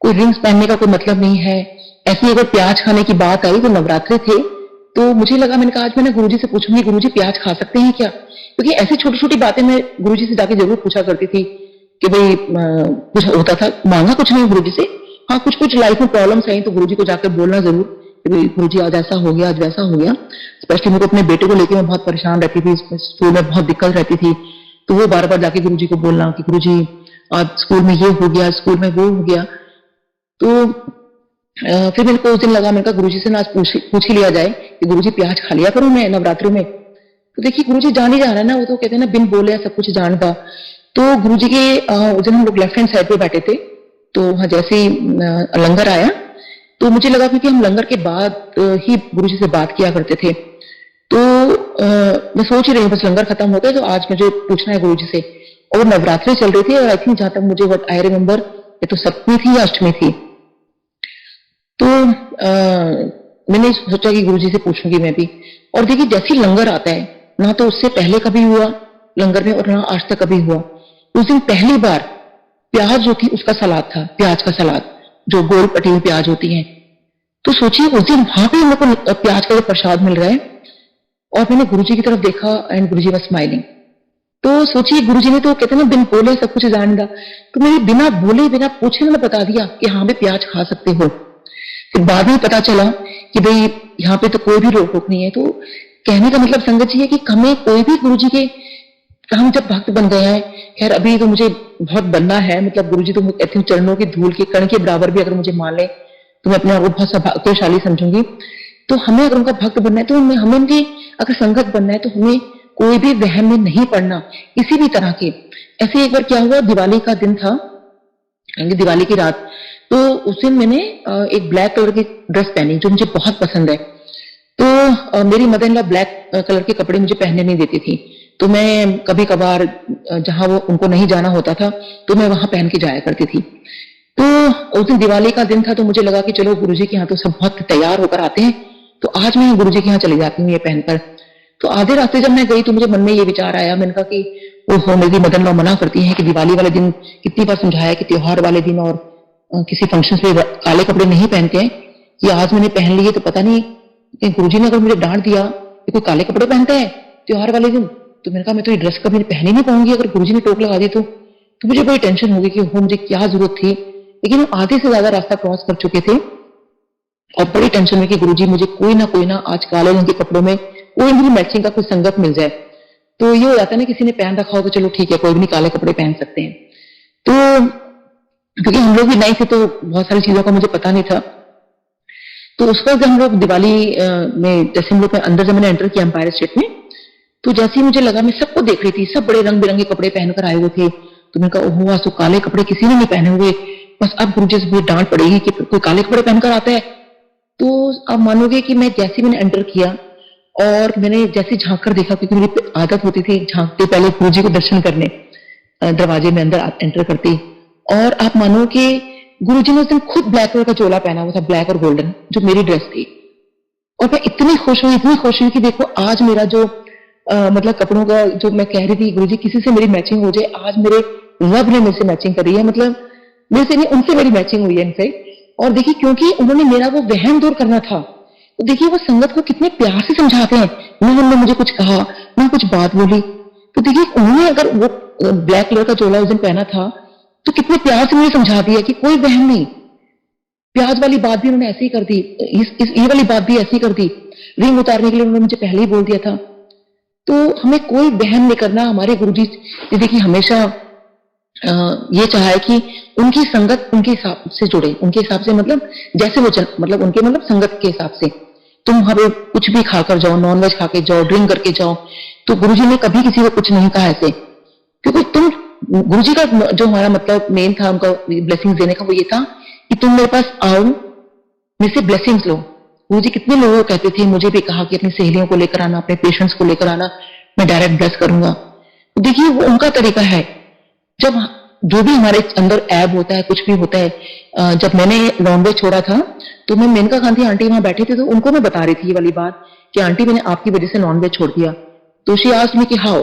कोई रिंग्स पहनने का कोई मतलब नहीं है। ऐसी अगर प्याज खाने की बात आई तो नवरात्रे थे, तो मुझे लगा, मैंने कहा आज मैं गुरुजी से पूछूंगी गुरुजी प्याज खा सकते हैं क्या, क्योंकि ऐसी छोटी छोटी बातें मैं गुरुजी से जाके जरूर पूछा करती थी कि भाई कुछ होता था, मांगा कुछ नहीं गुरुजी से। हाँ कुछ कुछ लाइफ में प्रॉब्लम्स आई तो गुरुजी को जाकर बोलना जरूर कि भाई गुरुजी आज ऐसा हो गया, आज वैसा हो गया। स्पेशली मेरे को अपने बेटे को लेकर मैं बहुत परेशान रहती थी, स्कूल में बहुत दिक्कत रहती थी, तो वो बार बार जाके गुरुजी को बोलना कि गुरुजी आज स्कूल में ये हो गया, स्कूल में वो हो गया। तो फिर मेरे को उस दिन लगा, मैंने कहा गुरुजी से ना आज पूछ ही लिया जाए कि गुरुजी प्याज खा लिया करूं मैं नवरात्रि में। तो देखिए गुरुजी जान ही जाना है ना, वो तो कहते हैं ना बिन बोले सब कुछ जानता। तो गुरुजी के उस दिन हम लोग लेफ्ट हैंड साइड पे बैठे थे, तो वहां जैसे ही लंगर आया तो मुझे लगा क्योंकि हम लंगर के बाद ही गुरुजी से बात किया करते थे, तो मैं सोच ही रही हूँ बस लंगर खत्म हो गया तो आज मुझे पूछना है गुरुजी से। और नवरात्रि चल रही थी और आई थिंक जहां तक मुझे व्हाट आई रिमेम्बर ये तो सप्तमी थी या अष्टमी थी। तो मैंने सोचा कि गुरुजी से पूछूंगी मैं भी। और देखिए जैसे लंगर आता है ना, तो उससे पहले कभी हुआ लंगर में और ना आज तक कभी हुआ। उस दिन पहली बार प्याज जो थी उसका सलाद था, प्याज का सलाद जो गोल कटी हुई प्याज होती है। तो सोचिए उस दिन वहां पे मेरे को प्याज का प्रसाद मिल रहा है और मैंने गुरुजी की तरफ देखा एंड गुरुजी वाज स्माइलिंग। तो सोचिए गुरुजी ने तो कहते ना बिन बोले सब कुछ जान दा, तो मेरे बिना बोले बिना पूछे मैंने बता दिया कि हाँ भी प्याज खा सकते हो। फिर बाद में पता चला कि भाई यहाँ पे तो कोई भी रोक टोक नहीं है। तो कहने का मतलब संगत जी है कि हमें कोई भी गुरुजी के, हम जब भक्त बन गए हैं, खैर अभी तो मुझे बहुत बनना है, मतलब गुरुजी तो कहती हूँ चरणों की धूल के कण के बराबर भी अगर मुझे मान ले तो मैं अपने आप को बहुत सौभाग्यशाली समझूंगी। तो हमें अगर उनका भक्त बनना है तो हमें उनकी अगर संगत बनना है तो हमें कोई भी वहम में नहीं पड़ना किसी भी तरह के। ऐसे एक बार क्या हुआ, दिवाली का दिन था, दिवाली की रात, तो उस दिन मैंने एक ब्लैक कलर की ड्रेस पहनी जो मुझे बहुत पसंद है। तो मेरी mother in law black colour के कपड़े मुझे पहनने नहीं देती थी, तो मैं कभी कभार जहां वो उनको नहीं जाना होता था तो मैं वहां पहन के जाया करती थी। तो उस दिन दिवाली का दिन था तो मुझे लगा कि चलो गुरुजी के यहाँ तो सब बहुत तैयार होकर आते हैं, तो आज मैं गुरुजी के यहाँ चली जाती हूँ ये पहनकर। तो आधे रास्ते जब मैं गई तो मुझे मन में ये विचार आया, मैंने कहा कि ओहो मेरी मदर इन लॉ मना करती है कि दिवाली वाले दिन, कितनी बार समझाया कि त्योहार वाले दिन और किसी फंक्शन पे काले कपड़े नहीं पहनते हैं, कि आज मैंने पहन लिए तो पता नहीं गुरुजी ने अगर मुझे डांट दिया कि कोई काले कपड़े पहनते हैं त्योहार वाले दिन, तो मैंने कहा मैं तो ये ड्रेस कभी पहन ही नहीं पाऊंगी अगर गुरुजी ने टोक लगा दी तो मुझे बड़ी टेंशन होगी कि मुझे क्या जरूरत थी। लेकिन हम आधे से ज्यादा रास्ता क्रॉस कर चुके थे और बड़ी टेंशन हुई कि गुरुजी मुझे कोई ना आज काले रंग के कपड़ों में कोई भी मैचिंग का कोई संगत मिल जाए। तो ये हो जाता है ना, किसी ने पहन रखा हो तो चलो ठीक है कोई भी नहीं काले कपड़े पहन सकते हैं। तो क्योंकि हम लोग भी नए थे तो बहुत सारी चीजों का मुझे पता नहीं था। तो उस वक्त हम लोग दिवाली में जैसे हम लोग अंदर जब मैंने एंटर किया एम्पायर स्टेट में, तो जैसे ही मुझे लगा, मैं सबको देख रही थी, सब बड़े रंग बिरंगे कपड़े पहनकर आए हुए थे, तो मैंने कहा ओहो, आज तो काले कपड़े किसी ने नहीं पहने हुए, बस अब गुरुजी से मुझे डांट पड़ेगी कि कोई काले कपड़े पहनकर आता है। तो आप मानोगे कि मैं जैसे मैंने एंटर किया और मैंने जैसे झांक कर देखा, क्योंकि मेरी आदत होती थी झांकते पहले गुरुजी को दर्शन करने, दरवाजे में अंदर एंटर करते, और आप मानो कि गुरुजी ने उस दिन खुद ब्लैक कलर का चोला पहना हुआ था, ब्लैक और गोल्डन, जो मेरी ड्रेस थी। और मैं इतनी खुश हुई कि देखो आज मेरा जो मतलब कपड़ों का जो मैं कह रही थी गुरुजी किसी से मेरी मैचिंग हो जाए, आज मेरे रब ने मेरे से मैचिंग करी है, मतलब मेरे से नहीं उनसे मेरी मैचिंग हुई है इनसे। और देखिए क्योंकि उन्होंने मेरा वो वहम दूर करना था, तो देखिए वो संगत को कितने प्यार से समझाते हैं, ना उन्होंने मुझे कुछ कहा ना कुछ बात बोली। तो देखिए उन्होंने अगर वो ब्लैक कलर का चोला उस दिन पहना था तो कितने प्यार से मुझे समझा दिया कि कोई वहम नहीं। प्याज वाली बात भी उन्होंने ऐसे ही कर दी, ये वाली बात भी ऐसी कर दी, रिंग उतारने के लिए उन्होंने मुझे पहले ही बोल दिया था। तो हमें कोई वहम नहीं करना। हमारे गुरुजी देखिए हमेशा ये चाहा है कि उनकी संगत उनके हिसाब से जुड़े, उनके हिसाब से मतलब जैसे वो मतलब उनके मतलब संगत के हिसाब से। तुम हमें कुछ भी खाकर जाओ, नॉनवेज खा के जाओ, ड्रिंक करके जाओ, तो गुरुजी ने कभी किसी को कुछ नहीं कहा ऐसे, क्योंकि तुम गुरुजी का जो हमारा मतलब मेन था उनका ब्लेसिंग्स देने का, वो ये था कि तुम मेरे पास आओ, मेरे से ब्लेसिंग्स लो। गुरुजी कितने लोगों को कहते थे, मुझे भी कहा कि अपनी सहेलियों को लेकर आना, अपने पेशेंट्स को लेकर आना, मैं डायरेक्ट ब्लेस करूंगा। तो देखिए वो उनका तरीका है। जब जो भी हमारे अंदर ऐब होता है, कुछ भी होता है, जब मैंने नॉनवेज छोड़ा था तो मैं मेनका गांधी आंटी वहां बैठी थी, तो उनको मैं बता रही थी ये वाली बात कि आंटी मैंने आपकी वजह से नॉनवेज छोड़ दिया। तो शी आस्क्ड मी कि हाउ,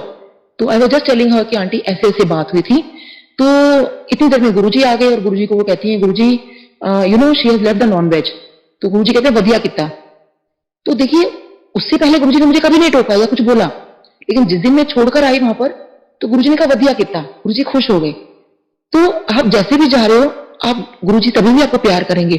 तो आई वाज जस्ट टेलिंग हर कि आंटी ऐसे ऐसे बात हुई थी। तो इतनी देर में गुरुजी आ गए और गुरुजी को वो कहती है, Guruji you know she has left the nonveg. तो गुरुजी कहते हैं वधिया किता। तो देखिए उससे पहले गुरुजी ने मुझे कभी नहीं टोका या कुछ बोला, लेकिन जिस दिन मैं छोड़कर आई वहां पर तो गुरुजी ने कहा वधिया किता, गुरुजी खुश हो गए। तो आप जैसे भी जा रहे हो, आप गुरुजी तभी भी आपको प्यार करेंगे।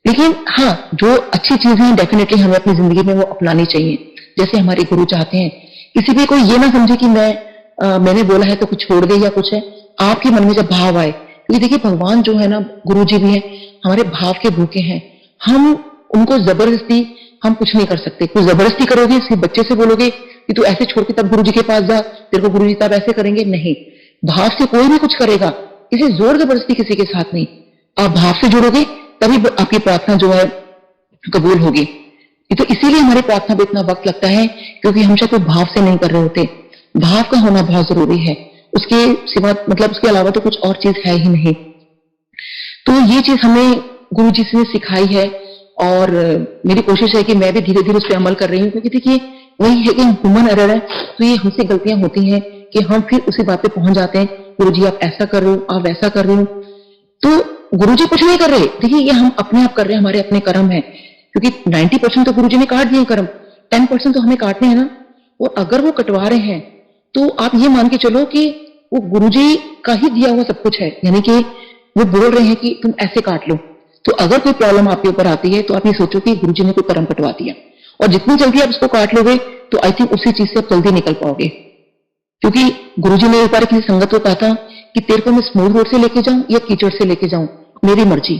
लेकिन हाँ, जो अच्छी चीजें हैं डेफिनेटली हमें अपनी जिंदगी में वो अपनानी चाहिए, जैसे हमारे गुरु चाहते हैं। किसी भी कोई ये ना समझे कि मैंने बोला है तो कुछ छोड़ दे या कुछ है। आपके मन में जब भाव आए, क्योंकि देखिए भगवान जो है ना, गुरु जी भी है हमारे भाव के भूखे हैं। हम उनको जबरदस्ती हम कुछ नहीं कर सकते। कोई जबरदस्ती करोगे, सिर्फ बच्चे से बोलोगे कि तू ऐसे छोड़ के तब गुरु जी के पास जा, तेरे को गुरु जी तब ऐसे करेंगे, नहीं। भाव से कोई भी कुछ करेगा, किसी जोर जबरदस्ती किसी के साथ नहीं। आप भाव से जुड़ोगे तभी आपकी प्रार्थना जो है कबूल होगी। तो इसीलिए हमारी प्रार्थना में इतना वक्त लगता है, क्योंकि हम शायद भाव से नहीं कर रहे होते। भाव का होना बहुत जरूरी है, उसके सिवा मतलब उसके अलावा तो कुछ और चीज है ही नहीं। तो ये चीज हमें गुरु जी ने सिखाई है, और मेरी कोशिश है कि मैं भी धीरे धीरे उस पर अमल कर रही हूँ। क्योंकि देखिए वही है कि ह्यूमन एरर है, तो ये हमसे गलतियां होती हैं कि हम फिर उसी बात पे पहुंच जाते हैं, गुरु जी आप ऐसा कर रहे हो, आप वैसा कर रहे हो। तो गुरु जी कुछ नहीं कर रहे, देखिए ये हम अपने आप कर रहे हैं, हमारे अपने कर्म है। क्योंकि 90% तो गुरु जी ने काट दिए कर्म, 10% तो हमें काटने हैं ना। और अगर वो कटवा रहे हैं तो आप ये मान के चलो कि वो गुरु जी का ही दिया हुआ सब कुछ है, यानी कि वो बोल रहे हैं कि तुम ऐसे काट लो। तो अगर कोई प्रॉब्लम आपके ऊपर आती है तो आप ये सोचो कि गुरु जी ने कोई कर्म कटवा दिया, और जितनी जल्दी आप उसको काट लोगे तो आई थिंक उसी चीज से आप जल्दी निकल पाओगे। क्योंकि गुरुजी ने एक बार किसी संगत को कहा था कि तेरे को मैं स्मूथ रोड से लेके जाऊं या कीचड़ से लेके जाऊं, मेरी मर्जी।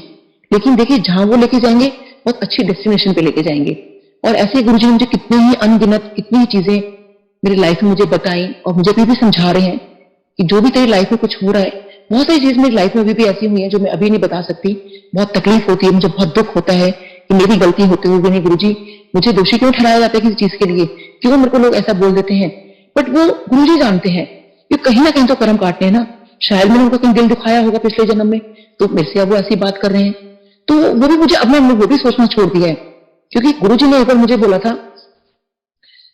लेकिन देखिए जहां वो लेके जाएंगे बहुत अच्छी डेस्टिनेशन पे लेके जाएंगे। और ऐसे गुरुजी ने मुझे कितने ही अनगिनत कितनी ही चीजें मेरी लाइफ में मुझे बताई, और मुझे अभी भी समझा रहे हैं कि जो भी तेरी लाइफ में कुछ हो रहा है, बहुत सारी चीज मेरी लाइफ में अभी भी ऐसी हुई है जो मैं अभी नहीं बता सकती। बहुत तकलीफ होती है, मुझे बहुत दुख होता है कि मेरी गलती होते हुए नहीं गुरुजी मुझे दोषी क्यों ठहराया जाता है किसी चीज के लिए, क्यों मेरे को लोग ऐसा बोल देते हैं। बट वो गुरुजी जानते हैं कि कहीं ना कहीं तो कर्म काटने हैं ना। शायद मैंने उनका कहीं दिल दुखाया होगा पिछले जन्म में, तो मेरे से अब वो ऐसी बात कर रहे हैं। तो वो भी मुझे अब मैं वो भी सोचना छोड़ दिया है। क्योंकि गुरुजी ने एक बार मुझे बोला था,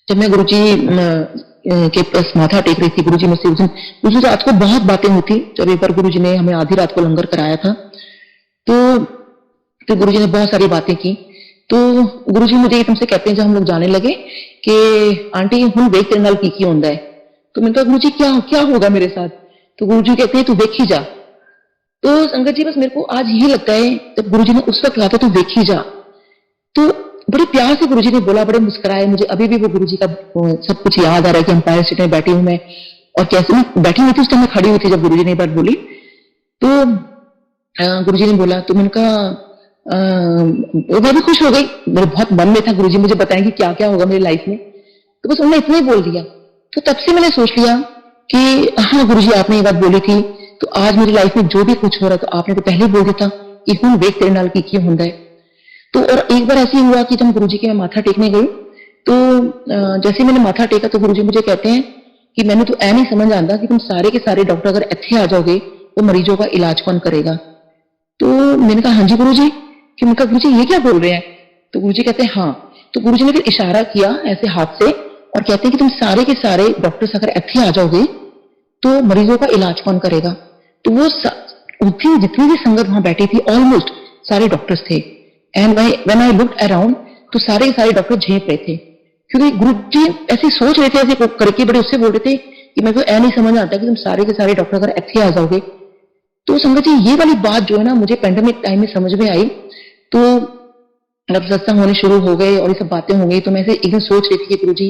जब मैं गुरुजी के पास माथा टेक रही थी, गुरुजी मुझसे उस रात को बहुत बातें हुई थी। जब एक बार गुरुजी ने हमें आधी रात को लंगर कराया था, तो गुरुजी ने बहुत सारी बातें की। तो गुरुजी मुझे तुमसे कहते हैं, जब हम लोग जाने लगे कि आंटी हम वेख तेरे नाल की होंदा है। तो मैंने कहा गुरुजी क्या क्या होगा मेरे साथ। तो गुरुजी कहते हैं तू वेख ही जा। तो संगत जी बस मेरे को आज यही लगता है, जब गुरुजी ने उस वक्त कहा था तू वेख ही जा, तो बड़े प्यार से गुरुजी ने बोला, बड़े मुस्कुराए। मुझे अभी भी वो गुरुजी का सब कुछ याद आ रहा है कि अंपायर सीट में बैठी हूं मैं, और कैसे मैं बैठी हुई थी उस टाइम मैं खड़ी हुई थी जब गुरुजी ने एक बार बोली। तो गुरुजी ने बोला, तो मैंने कहा मैं भी खुश हो गई। मेरे बहुत मन में था गुरुजी मुझे बताएंगे क्या क्या होगा मेरी लाइफ में। तो बस उन्होंने इतना ही बोल दिया तो तब से मैंने सोच लिया कि हाँ गुरुजी आपने ये बात बोली थी, तो आज मेरी लाइफ में जो भी कुछ हो रहा था आपने तो पहले ही बोल दिया था कि हूं वेख तेरे नाल की क्यों होता है। तो और एक बार ऐसे ही हुआ कि जब गुरुजी के मैं माथा टेकने गई, तो जैसे ही मैंने माथा टेका तो गुरुजी मुझे कहते हैं कि मैंने तो ऐ नहीं समझ आता कि तुम सारे के सारे डॉक्टर अगर इत्थे आ जाओगे तो मरीजों का इलाज कौन करेगा। तो मैंने कहा हाँ जी गुरुजी। कि मैं कहा गुरुजी ये क्या बोल रहे हैं। तो गुरुजी कहते हैं हाँ। तो गुरुजी ने फिर इशारा किया ऐसे हाथ से और कहते हैं कि तुम सारे के सारे डॉक्टर्स अगर इत्थे आ जाओगे तो मरीजों का इलाज कौन करेगा। तो वो उतनी जितनी भी संगत वहां बैठी थी ऑलमोस्ट सारे डॉक्टर्स थे। And when I looked around तो सारे के सारे डॉक्टर झेप रहे थे, क्योंकि गुरुजी ऐसे सोच रहे थे, ऐसे करके बड़े उससे बोल रहे थे कि मेरे को ऐ नहीं समझ आता कि तुम सारे के सारे डॉक्टर अगर इत्थे आ जाओगे। तो संगत जी ये वाली बात जो है ना मुझे पेंडेमिक टाइम में समझ में आई। तो जब सत्संग होने शुरू हो गए और ये सब बातें हो गई तो मैं एक दिन सोच रही थी कि गुरुजी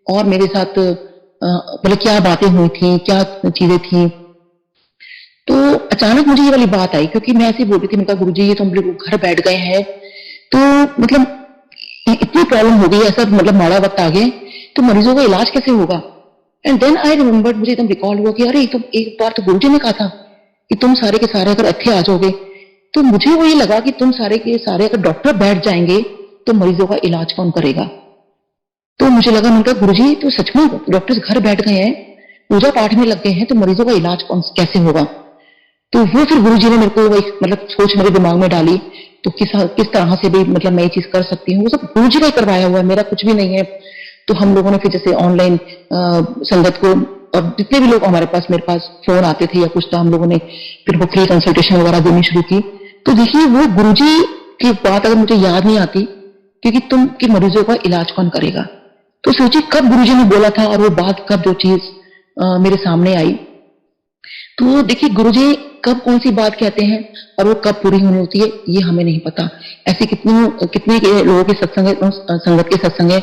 और मेरे साथ मतलब क्या बातें हुई थी, क्या चीजें थी। तो अचानक मुझे ये वाली बात आई, क्योंकि मैं ऐसे बोल रही थी, मैं कहा गुरुजी ये तो हम लोग घर बैठ गए हैं, तो मतलब इतनी प्रॉब्लम हो गई, ऐसा मतलब माड़ा वक्त आ गया, तो मरीजों का इलाज कैसे होगा। एंड देन आई रिमेम्बर्ड, मुझे एकदम रिकॉल हुआ कि अरे तो एक बार तो गुरुजी ने कहा था कि तुम सारे के सारे अगर इत्थे आ जाओगे। तो मुझे वो ये लगा कि तुम सारे के सारे अगर डॉक्टर बैठ जाएंगे तो मरीजों का इलाज कौन करेगा। तो मुझे लगा, मैंने कहा गुरुजी तो सच में डॉक्टर्स घर बैठ गए हैं, पूजा पाठ में लग गए हैं, तो मरीजों का इलाज कौन कैसे होगा। तो वो फिर गुरुजी ने मेरे को मतलब सोच मेरे दिमाग में डाली, तो किस तरह से भी मतलब मैं ये चीज कर सकती हूँ, वो सब गुरुजी का ही करवाया हुआ है, मेरा कुछ भी नहीं है। तो हम लोगों ने फिर जैसे ऑनलाइन संगत को, और जितने भी लोग हमारे पास मेरे पास फोन आते थे या कुछ, तो हम लोगों ने फिर वो फ्री कंसल्टेशन वगैरह देनी शुरू की। तो देखिए वो गुरुजी की बात अगर मुझे याद नहीं आती क्योंकि तुम कि मरीजों का इलाज कौन करेगा, तो सोचिए कब गुरुजी ने बोला था और वो बात कब जो चीज मेरे सामने आई। तो देखिए गुरुजी कब कौन सी बात कहते हैं और वो कब पूरी होनी होती है ये हमें नहीं पता। ऐसे कितने कितने लोगों के सत्संग, संगत के सत्संग है,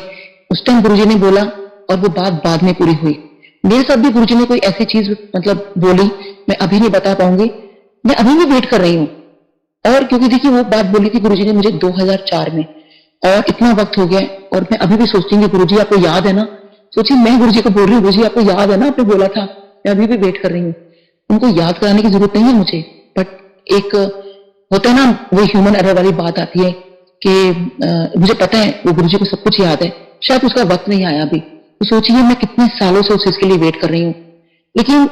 उस टाइम गुरुजी ने बोला और वो बात बाद में पूरी हुई। मेरे साथ भी गुरुजी ने कोई ऐसी चीज मतलब बोली, मैं अभी नहीं बता पाऊंगी, मैं अभी भी वेट कर रही हूँ। और क्योंकि देखिए वो बात बोली थी गुरुजी ने मुझे 2004 में, और इतना वक्त हो गया और मैं अभी भी सोचती हूँ गुरुजी आपको याद है ना। सोचिए मैं गुरुजी को बोल रही हूँ गुरुजी आपको याद है ना, आपने बोला था, मैं अभी भी वेट कर रही हूँ। उनको याद कराने की जरूरत नहीं है मुझे, बट एक होता है ना वो ह्यूमन एरर वाली बात आती है कि मुझे पता है वो गुरुजी को सब कुछ याद है, शायद उसका वक्त नहीं आया अभी। तो सोचिए मैं कितने सालों से उस चीज के लिए वेट कर रही हूँ, लेकिन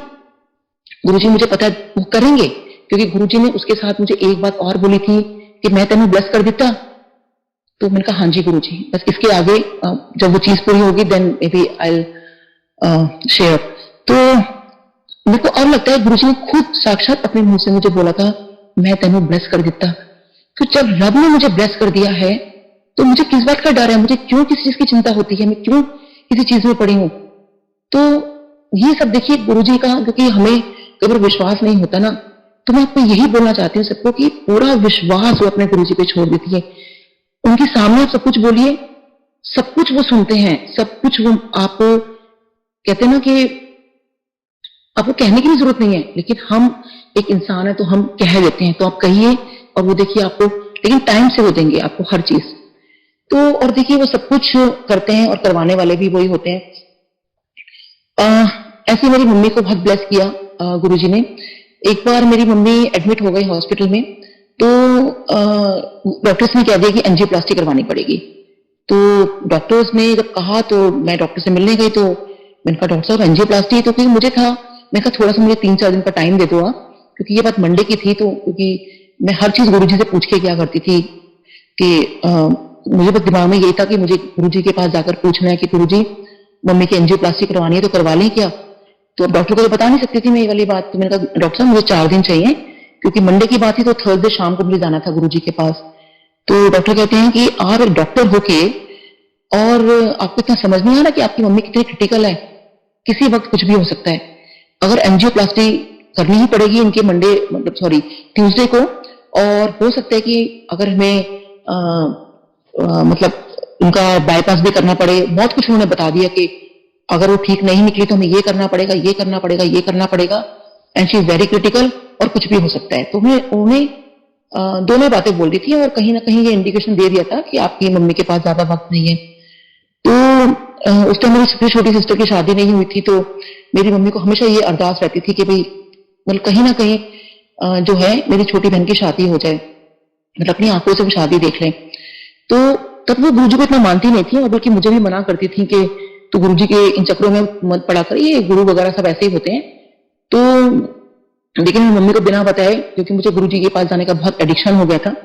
गुरुजी मुझे पता है वो करेंगे, क्योंकि गुरुजी ने उसके साथ मुझे एक बात और बोली थी कि मैं तेन ब्लेस कर देता। तो मैंने कहा हाँ जी गुरुजी, बस इसके आगे जब वो चीज पूरी होगी then may be I share. तो मेरे को और लगता है गुरुजी ने खुद साक्षात अपने मुंह से मुझे बोला था मैं तेन ब्लेस कर देता। तो जब रब ने मुझे ब्लेस कर दिया है तो मुझे किस बात का डर है, मुझे क्यों किसी चीज की चिंता होती है, मैं क्यों किसी चीज में पड़ी हूं। तो ये सब देखिए गुरुजी का, क्योंकि हमें कभी विश्वास नहीं होता ना, तो मैं आपको यही बोलना चाहती हूँ सबको कि पूरा विश्वास वो अपने गुरुजी पे छोड़ देती है। उनके सामने आप सब कुछ बोलिए, सब कुछ वो सुनते हैं, सब कुछ वो आपको कहते हैं ना कि आपको कहने की भी जरूरत नहीं है, लेकिन हम एक इंसान है तो हम कह देते हैं, तो आप कहिए और वो देखिए आपको, लेकिन टाइम से वो देंगे आपको हर चीज। तो और देखिए वो सब कुछ करते हैं और करवाने वाले भी वही होते हैं। ऐसे मेरी मम्मी को बहुत ब्लेस किया गुरुजी ने। एक बार मेरी मम्मी एडमिट हो गई हॉस्पिटल में, तो डॉक्टर्स ने कह दिया कि एंजियोप्लास्टी करवानी पड़ेगी। तो डॉक्टर्स ने जब कहा तो मैं डॉक्टर से मिलने गई, तो मैंने कहा डॉक्टर साहब एंजियोप्लास्टी, तो क्योंकि मुझे था, मैं कहा थोड़ा सा मुझे 3-4 दिन का टाइम दे दो, क्योंकि ये बात मंडे की थी। तो क्योंकि मैं हर चीज गुरुजी से पूछ के क्या करती थी कि मुझे बस दिमाग में यही था कि मुझे गुरुजी के पास जाकर पूछना है कि गुरुजी मम्मी की एंजियोप्लास्टी करवानी है तो करवा लें क्या। तो अब डॉक्टर को तो बता नहीं सकती थी मैं ये वाली बात। तो मैंने कहा डॉक्टर साहब मुझे 4 दिन चाहिए, क्योंकि मंडे की बात थी, तो थर्सडे शाम को मुझे जाना था गुरुजी के पास। तो डॉक्टर कहते हैं कि आप एक डॉक्टर होके और आपको इतना समझ नहीं आ रहा कि आपकी मम्मी कितनी क्रिटिकल है, किसी वक्त कुछ भी हो सकता है। अगर एंजियोप्लास्टी करनी ही पड़ेगी इनके मंडे मतलब सॉरी ट्यूसडे को, और हो सकता है कि अगर हमें मतलब उनका बाईपास भी करना पड़े, बहुत कुछ उन्होंने बता दिया कि अगर वो ठीक नहीं निकली तो हमें ये करना पड़ेगा, ये करना पड़ेगा, ये करना पड़ेगा, and she is very critical, और कुछ भी हो सकता है। तो उन्हें दोनों बातें बोल दी थी और कहीं ना कहीं ये इंडिकेशन दे दिया था कि आपकी मम्मी के पास ज्यादा वक्त नहीं है। तो उस टाइम मेरी सबसे छोटी सिस्टर की शादी नहीं हुई थी, तो मेरी मम्मी को हमेशा ये अरदास रहती थी कि भाई मतलब कहीं ना कहीं जो है मेरी छोटी बहन की शादी हो जाए, मतलब अपनी आंखों से वो शादी देख लें। तो तब वो गुरुजी को इतना मानती नहीं थी, और बल्कि मुझे भी मना करती थी कि तू गुरुजी के इन चक्रों में मत पड़ा कर, ये गुरु वगैरह सब ऐसे ही होते हैं। तो लेकिन मम्मी को बिना बताए, क्योंकि मुझे गुरुजी के पास जाने का बहुत एडिक्शन हो गया था,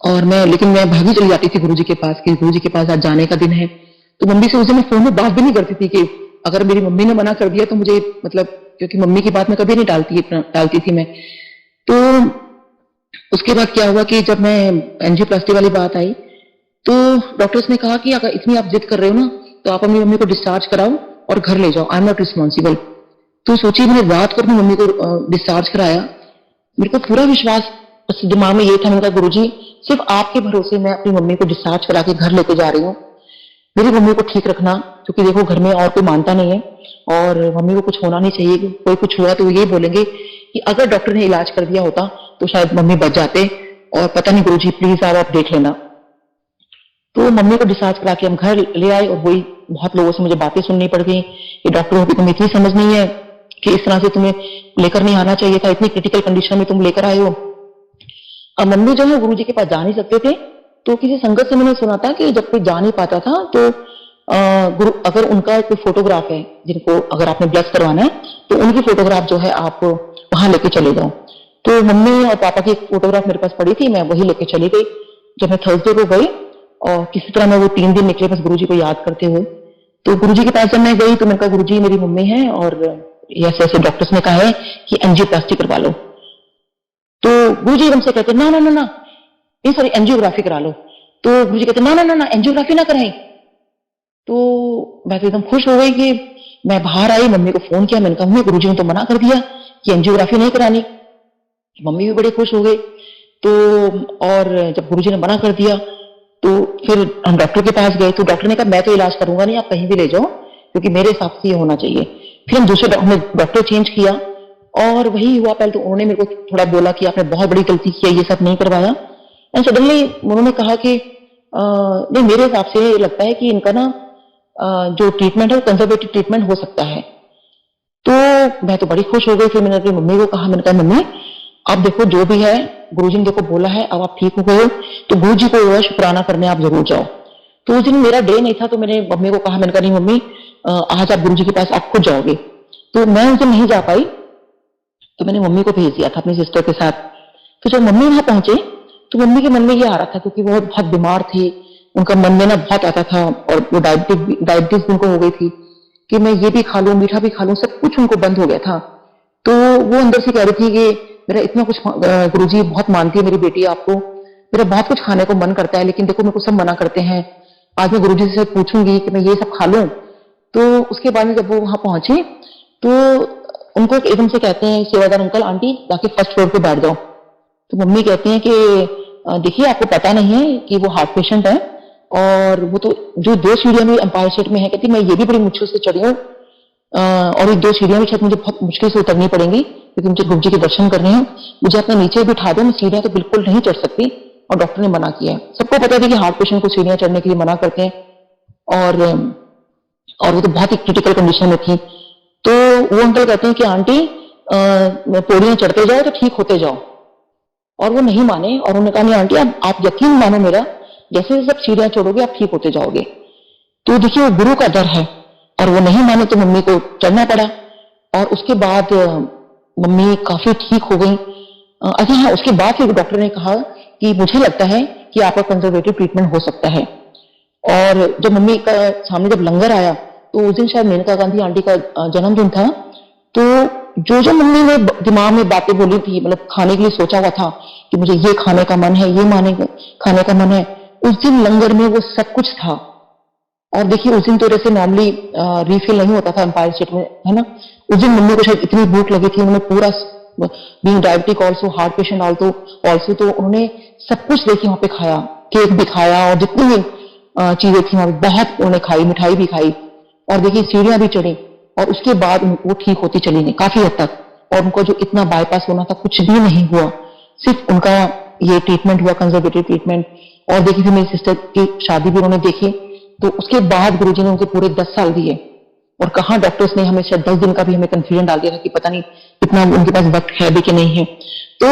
और मैं भागी चली जाती थी गुरुजी के पास कि गुरुजी के पास आज जाने का दिन है। तो मम्मी से उस दिन मैं फोन में बात भी नहीं करती थी कि अगर मेरी मम्मी ने मना कर दिया तो मुझे मतलब, क्योंकि मम्मी की बात मैं कभी नहीं टालती थी मैं। तो उसके बाद क्या हुआ कि जब मैं एंजियोप्लास्टी वाली बात आई, तो डॉक्टर्स ने कहा कि अगर इतनी आप जिद कर रहे हो ना, तो आप अपनी मम्मी को डिस्चार्ज कराओ और घर ले जाओ, आई एम नॉट रिस्पॉन्सिबल। तो सोचिए, मैंने रात को अपनी मम्मी को डिस्चार्ज कराया। मेरे को पूरा विश्वास उस दिमाग में ये था, मैंने कहा गुरुजी सिर्फ आपके भरोसे मैं अपनी मम्मी को डिस्चार्ज करा के घर लेके जा रही हूँ, मेरी मम्मी को ठीक रखना, क्योंकि देखो घर में और कोई मानता नहीं है, और मम्मी को कुछ होना नहीं चाहिए। कोई कुछ हुआ तो ये बोलेंगे कि अगर डॉक्टर ने इलाज कर दिया होता तो शायद मम्मी बच जाते, और पता नहीं गुरुजी प्लीज आप देख लेना। तो मम्मी को डिस्चार्ज करा के हम घर ले आए, और वही बहुत लोगों से मुझे बातें सुननी पड़ गई कि डॉक्टर हो कि तुम्हें इतनी समझ नहीं है कि इस तरह से तुम्हें लेकर नहीं आना चाहिए था, इतनी क्रिटिकल कंडीशन में तुम लेकर आए हो। अब मम्मी जो है गुरुजी के पास जा नहीं सकते थे, तो किसी संगत से मैंने सुना था कि जब कोई जा नहीं पाता था तो गुरु अगर उनका कोई फोटोग्राफ है, जिनको अगर आपने ब्लस करवाना है तो उनकी फोटोग्राफ जो है आप वहां लेके चले जाओ। तो मम्मी और पापा की एक फोटोग्राफ मेरे पास पड़ी थी, मैं वही लेके चली गई। जब मैं थर्सडे को गई और किसी तरह मैं वो 3 दिन निकले बस गुरुजी को याद करते हुए। तो गुरुजी के पास जब मैं गई तो मैंने कहा गुरुजी मेरी मम्मी है और ऐसे ऐसे डॉक्टर्स ने कहा है कि एंजियोप्लास्टी करवा लो। तो गुरुजी हमसे कहते ना ना ना ना, नहीं सॉरी एंजियोग्राफी करा लो। तो गुरुजी कहते ना ना ना ना एंजियोग्राफी ना कराएं। तो मैं तो एकदम खुश हो गई कि मैं बाहर आई, मम्मी को फोन किया, मैंने कहा मम्मी गुरुजी ने तो मना कर दिया कि एंजियोग्राफी नहीं करानी। मम्मी भी बड़े खुश हो गए। तो और जब गुरुजी ने मना कर दिया तो फिर हम डॉक्टर के पास गए, तो डॉक्टर ने कहा मैं तो इलाज करूंगा नहीं, आप कहीं भी ले जाओ, क्योंकि मेरे हिसाब से ये होना चाहिए। फिर हम दूसरे डॉक्टर चेंज किया और वही हुआ। पहले तो उन्होंने मेरे को थोड़ा बोला कि आपने बहुत बड़ी गलती की है, ये सब नहीं करवाया। एंड सडनली उन्होंने कहा कि नहीं, मेरे हिसाब से लगता है कि इनका ना जो ट्रीटमेंट है वो कंजर्वेटिव ट्रीटमेंट हो सकता है। तो मैं तो बड़ी खुश हो गई। फिर मैंने अपनी मम्मी को कहा, मैंने कहा मम्मी आप देखो जो भी है गुरुजी ने देखो बोला है, अब आप ठीक हो गए हो तो गुरुजी को जो है शुक्राना करने आप जरूर जाओ। तो उस दिन मेरा डे नहीं था, तो मैंने मम्मी को कहा, मैंने कहा नहीं मम्मी आज आप गुरुजी के पास आप खुद जाओगे। तो मैं उस दिन नहीं जा पाई, तो मैंने मम्मी को भेज दिया था अपनी सिस्टर के साथ। तो जब मम्मी वहां पहुंचे तो मम्मी के मन में ये आ रहा था, क्योंकि वो बहुत बीमार थे, उनका मन में ना बहुत आता था, और वो डायबिटीज उनको हो गई थी कि मैं ये भी खा लूं, मीठा भी खा लूं, सब कुछ उनको बंद हो गया था। तो वो अंदर से कह रही थी कि मेरा इतना कुछ, गुरुजी बहुत मानती है मेरी बेटी आपको, मेरा बहुत कुछ खाने को मन करता है, लेकिन देखो मेरे को सब मना करते हैं, आज मैं गुरुजी से पूछूंगी कि मैं ये सब खा लूं। तो उसके बाद में जब वो वहां पहुंची तो उनको एकदम से कहते हैं सेवादार अंकल आंटी जाके फर्स्ट फ्लोर पे बैठ जाओ। तो मम्मी कहती हैं कि देखिए आपको पता नहीं है कि वो हार्ट पेशेंट है, और वो तो जो 2 सीढ़ियां भी एम्पायर स्टेट में है, कहती मैं ये भी बड़ी मुश्किल से चढ़ी हूँ, और ये 2 सीढ़ियां भी शायद मुझे बहुत मुश्किल से उतरनी पड़ेंगी, क्योंकि मुझे गुरुजी के दर्शन करने हैं, मुझे अपने नीचे बिठा दो, मैं सीढ़ियां तो बिल्कुल नहीं चढ़ सकती, और डॉक्टर ने मना किया है। सबको पता था कि हार्ट पेशेंट को सीढ़ियां चढ़ने के लिए मना करते हैं, और वो तो बहुत ही क्रिटिकल कंडीशन में थी। तो वो अंकल कहते हैं कि आंटी पौड़ियां चढ़ते जाओ तो ठीक होते जाओ, और वो नहीं माने, और उन्होंने कहा नहीं आंटी आप यकीन मानो मेरा, जैसे जैसे सब सीढ़ियां चढ़ोगे आप ठीक होते जाओगे। तो देखिए वो गुरु का डर है, और वो नहीं माने तो मम्मी को चढ़ना पड़ा, और उसके बाद मम्मी काफी ठीक हो गई। अच्छा हाँ, उसके बाद फिर डॉक्टर ने कहा कि मुझे लगता है कि आपका कंजर्वेटिव ट्रीटमेंट हो सकता है। और जब मम्मी का सामने जब लंगर आया तो उस दिन शायद मेनका गांधी आंटी का जन्मदिन था, तो जो जो मम्मी ने दिमाग में बातें बोली थी, मतलब खाने के लिए सोचा हुआ था कि मुझे ये खाने का मन है, ये खाने का मन है, उस दिन लंगर में वो सब कुछ था। और देखिए उस दिन तो जैसे नॉर्मली रिफिल नहीं होता था एम्पायर स्टेट में, है ना, उस दिन मम्मी को शायद इतनी भूख लगी थी, उन्होंने पूरा being diabetic also, heart patient also, तो उन्होंने सब कुछ देखिए वहां पे खाया, केक भी खाया, और जितनी भी चीजें थी वहां बहुत उन्होंने खाई, मिठाई भी खाई, और देखिए सीढ़ियां भी चढ़ी, और उसके बाद वो ठीक होती चली गई काफी हद तक। और उनको जो इतना बाईपास होना था कुछ भी नहीं हुआ, सिर्फ उनका ये ट्रीटमेंट हुआ, कंजर्वेटिव ट्रीटमेंट। और देखिए फिर मेरी सिस्टर की शादी भी उन्होंने देखी, तो उसके बाद गुरुजी ने उनके पूरे 10 साल दिए, और कहा डॉक्टर्स ने हमें शायद 10 दिन का भी हमें कंफ्यूजन डाल दिया था कि पता नहीं कितना उनके पास वक्त है भी कि नहीं है। तो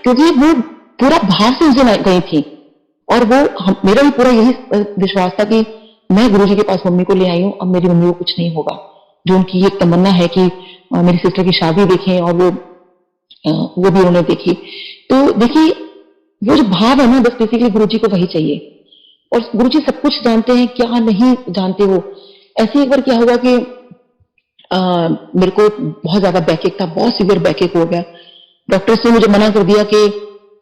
क्योंकि वो पूरा भाव से उस दिन गई थी, और वो मेरा भी पूरा यही विश्वास था कि मैं गुरुजी के पास मम्मी को ले आई हूँ, अब मेरी मम्मी को कुछ नहीं होगा। जो उनकी ये तमन्ना है कि मेरी सिस्टर की शादी देखें, और वो भी उन्होंने देखी। तो देखिए वो जो भाव है ना, बस बेसिकली गुरुजी को वही चाहिए, और गुरुजी सब कुछ जानते हैं, क्या नहीं जानते वो। ऐसे एक बार क्या हुआ कि मेरे को बहुत ज्यादा बैकएक था, बहुत सीवियर बैकएक हो गया। डॉक्टर्स ने मुझे मना कर दिया कि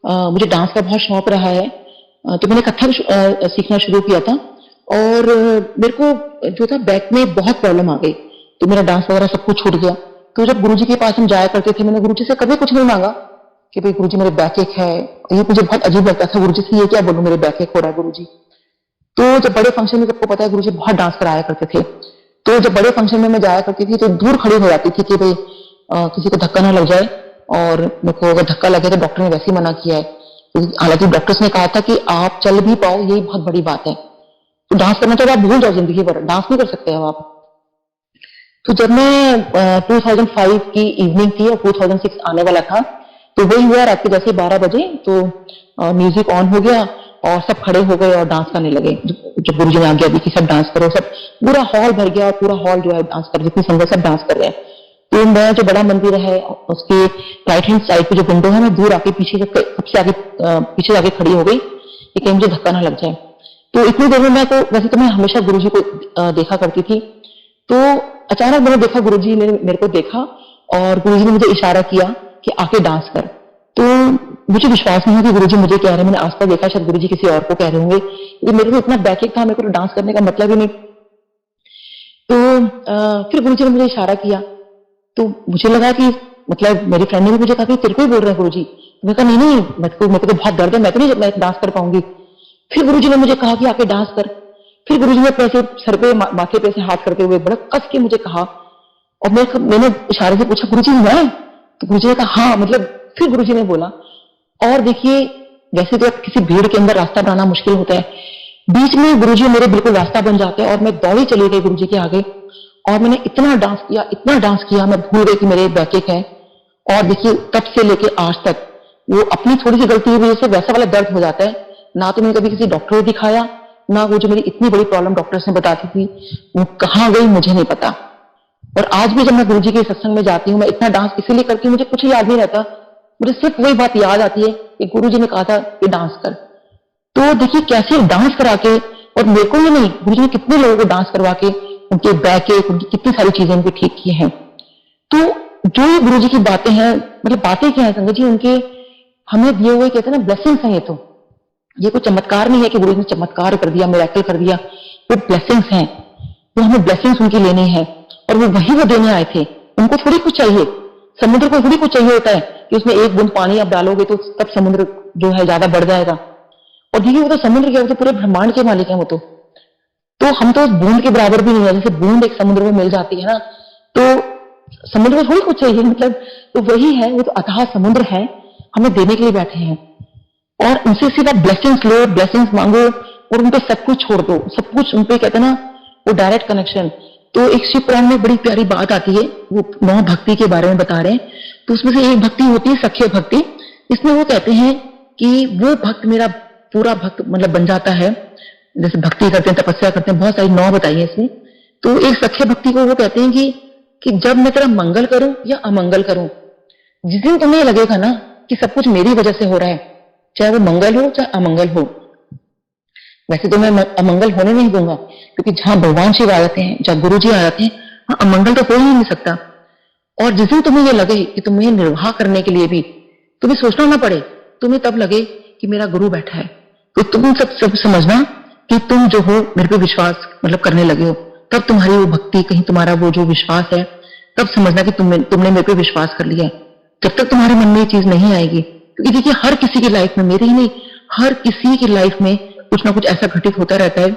मुझे डांस का बहुत शौक रहा है, तो मैंने कथक सीखना शुरू किया था, और मेरे को जो था बैक में बहुत प्रॉब्लम आ गई, तो मेरा डांस वगैरह सब कुछ छूट गया। तो जब गुरुजी के पास हम जाया करते थे, मैंने गुरुजी से कभी कुछ नहीं मांगा कि भाई गुरुजी मेरे बैकएक है। ये मुझे बहुत अजीब लगता था, गुरुजी से ये क्या बोलूं मेरे बैकएक हो रहा है गुरुजी। तो जब बड़े फंक्शन में, सबको पता है गुरुजी बहुत डांस कराया करते थे, तो जब बड़े फंक्शन में मैं जाया करती थी तो दूर खड़ी हो जाती थी कि भाई किसी को धक्का ना लग जाए, और मेरे को अगर धक्का लगे तो डॉक्टर ने वैसे ही मना किया है। हालांकि डॉक्टर्स ने कहा था कि आप चल भी पाओ, यही बहुत बड़ी बात है। तो डांस करना तो आप भूल जाओ जिंदगी भर, डांस नहीं कर सकते अब आप। तो जब मैं 2005 की इवनिंग थी और 2006 आने वाला था, तो वही हुआ रात के जैसे 12 बजे, तो म्यूजिक ऑन हो गया और सब खड़े हो गए और डांस करने लगे। जब गुरुजी ने आज्ञा दी कि सब डांस करो, सब पूरा हॉल भर गया, और पूरा हॉल जो है डांस कर, जितनी संगत सब डांस कर रहे हैं। तो मैं जो बड़ा मंदिर है उसके राइट हैंड साइड पे जो विंडो है, मैं दूर आके पीछे सबसे आगे पीछे जाके खड़ी हो गई कि कहीं मुझे धक्का ना लग जाए। तो इतनी देर में मैं तो वैसे तो मैं हमेशा गुरुजी को देखा करती थी, तो अचानक मैंने देखा गुरुजी ने मेरे को देखा और गुरुजी ने मुझे इशारा किया कि आके डांस कर। तो मुझे विश्वास नहीं है कि गुरुजी मुझे कह रहे हैं, मैंने आसपास देखा शायद गुरुजी किसी और को कह रहे होंगे, क्योंकि मेरे को इतना बैकएक था, मेरे को तो डांस करने का मतलब ही नहीं। तो फिर गुरुजी ने मुझे इशारा किया, तो मुझे लगा कि मतलब मेरी फ्रेंड ने भी मुझे कहा कि तेरे को ही बोल रहे हैं गुरुजी। मैंने कहा नहीं मेरे को तो बहुत दर्द है, मैं तो नहीं मैं डांस कर पाऊंगी। फिर गुरुजी ने मुझे कहा कि आके डांस कर। फिर गुरुजी ने अपने सर पे माथे पे से हाथ करते हुए बड़ा कस के मुझे कहा, और मैंने इशारे से पूछा गुरुजी मैं? तो गुरुजी ने कहा हाँ। मतलब फिर गुरुजी ने बोला, और देखिए वैसे तो किसी भीड़ के अंदर रास्ता बनाना मुश्किल होता है, बीच में गुरुजी मेरे बिल्कुल रास्ता बन जाते हैं, और मैं दौड़ी चली गई गुरुजी के आगे, और मैंने इतना डांस किया मैं भूल गई कि मेरे बैकएक है। और देखिए तब से लेके आज तक वो अपनी थोड़ी सी गलती की वजह से वैसा वाला दर्द हो जाता है। ना तो मैंने कभी किसी डॉक्टर को दिखाया, ना वो जो मेरी इतनी बड़ी प्रॉब्लम डॉक्टर्स ने बताती थी वो कहाँ गई मुझे नहीं पता। और आज भी जब मैं गुरुजी के सत्संग में जाती हूँ, मैं इतना डांस इसीलिए करती हूँ, मुझे कुछ याद नहीं रहता, मुझे सिर्फ वही बात याद आती है कि गुरुजी ने कहा था कि डांस कर। तो देखिए कैसे डांस करा के, और मेरे को ही नहीं, गुरुजी ने कितने लोगों को डांस करवा के उनके बैकएक, उनकी कितनी सारी चीजें उनकी ठीक की हैं। तो जो ये गुरुजी की बातें हैं, मतलब बातें क्या है संगत जी, उनके हमें दिए हुए कहते हैं ना ब्लेसिंग्स हैं। ये कोई चमत्कार नहीं है कि गुरुजी ने चमत्कार कर दिया, मिरेकल कर दिया, वो ब्लेसिंग्स हैं। तो हमें ब्लेसिंग्स उनकी लेनी है, और वो देने आए थे। उनको थोड़ी कुछ चाहिए, समुद्र को थोड़ी कुछ चाहिए होता है कि उसमें एक बूंद पानी आप डालोगे तो तब समुद्र जो है ज्यादा बढ़ जाएगा। और देखिए वो तो समुद्र क्या, वो तो पूरे ब्रह्मांड के मालिक है वो तो हम तो उस बूंद के बराबर भी नहीं है। जैसे बूंद एक समुद्र में मिल जाती है ना, तो समुद्र को थोड़ी कुछ चाहिए, मतलब तो वही है, वो तो अथाह समुद्र है, हमें देने के लिए बैठे हैं। और उनसे सीधा ब्लेसिंग्स लो, ब्लेसिंग्स मांगो, और उनपे सब कुछ छोड़ दो, सब कुछ उनपे कहते हैं ना वो डायरेक्ट कनेक्शन। तो एक शिव पुराण में बड़ी प्यारी बात आती है, वो 9 भक्ति के बारे में बता रहे हैं। तो उसमें से एक भक्ति होती है सख्य भक्ति। इसमें वो कहते हैं कि वो भक्त मेरा पूरा भक्त मतलब बन जाता है, जैसे भक्ति करते हैं, तपस्या करते हैं, बहुत सारी 9 बताई है इसमें। तो एक सख्य भक्ति को वो कहते हैं कि जब मैं तेरा मंगल करूं या अमंगल करूं, जिस दिन तुम्हें लगेगा ना कि सब कुछ मेरी वजह से हो रहा है, चाहे वो मंगल हो चाहे अमंगल हो। वैसे तो मैं अमंगल होने नहीं दूंगा, क्योंकि जहां भगवान शिव आ जाते हैं, जहां गुरु जी आ जाते हैं, वहां अमंगल तो हो ही नहीं सकता। और जिस दिन तुम्हें ये लगे कि तुम्हें निर्वाह करने के लिए भी तुम्हें सोचना ना पड़े, तुम्हें तब लगे कि मेरा गुरु बैठा है, तो तुम सब समझना कि तुम जो हो मेरे पे विश्वास मतलब करने लगे हो, तब तुम्हारी वो भक्ति, कहीं तुम्हारा वो जो विश्वास है, तब समझना कि तुमने मेरे पे विश्वास कर लिया है। जब तक तुम्हारे मन में ये चीज नहीं आएगी, क्योंकि देखिए हर किसी की लाइफ में, मेरी ही नहीं, हर किसी की लाइफ में कुछ ना कुछ ऐसा घटित होता रहता है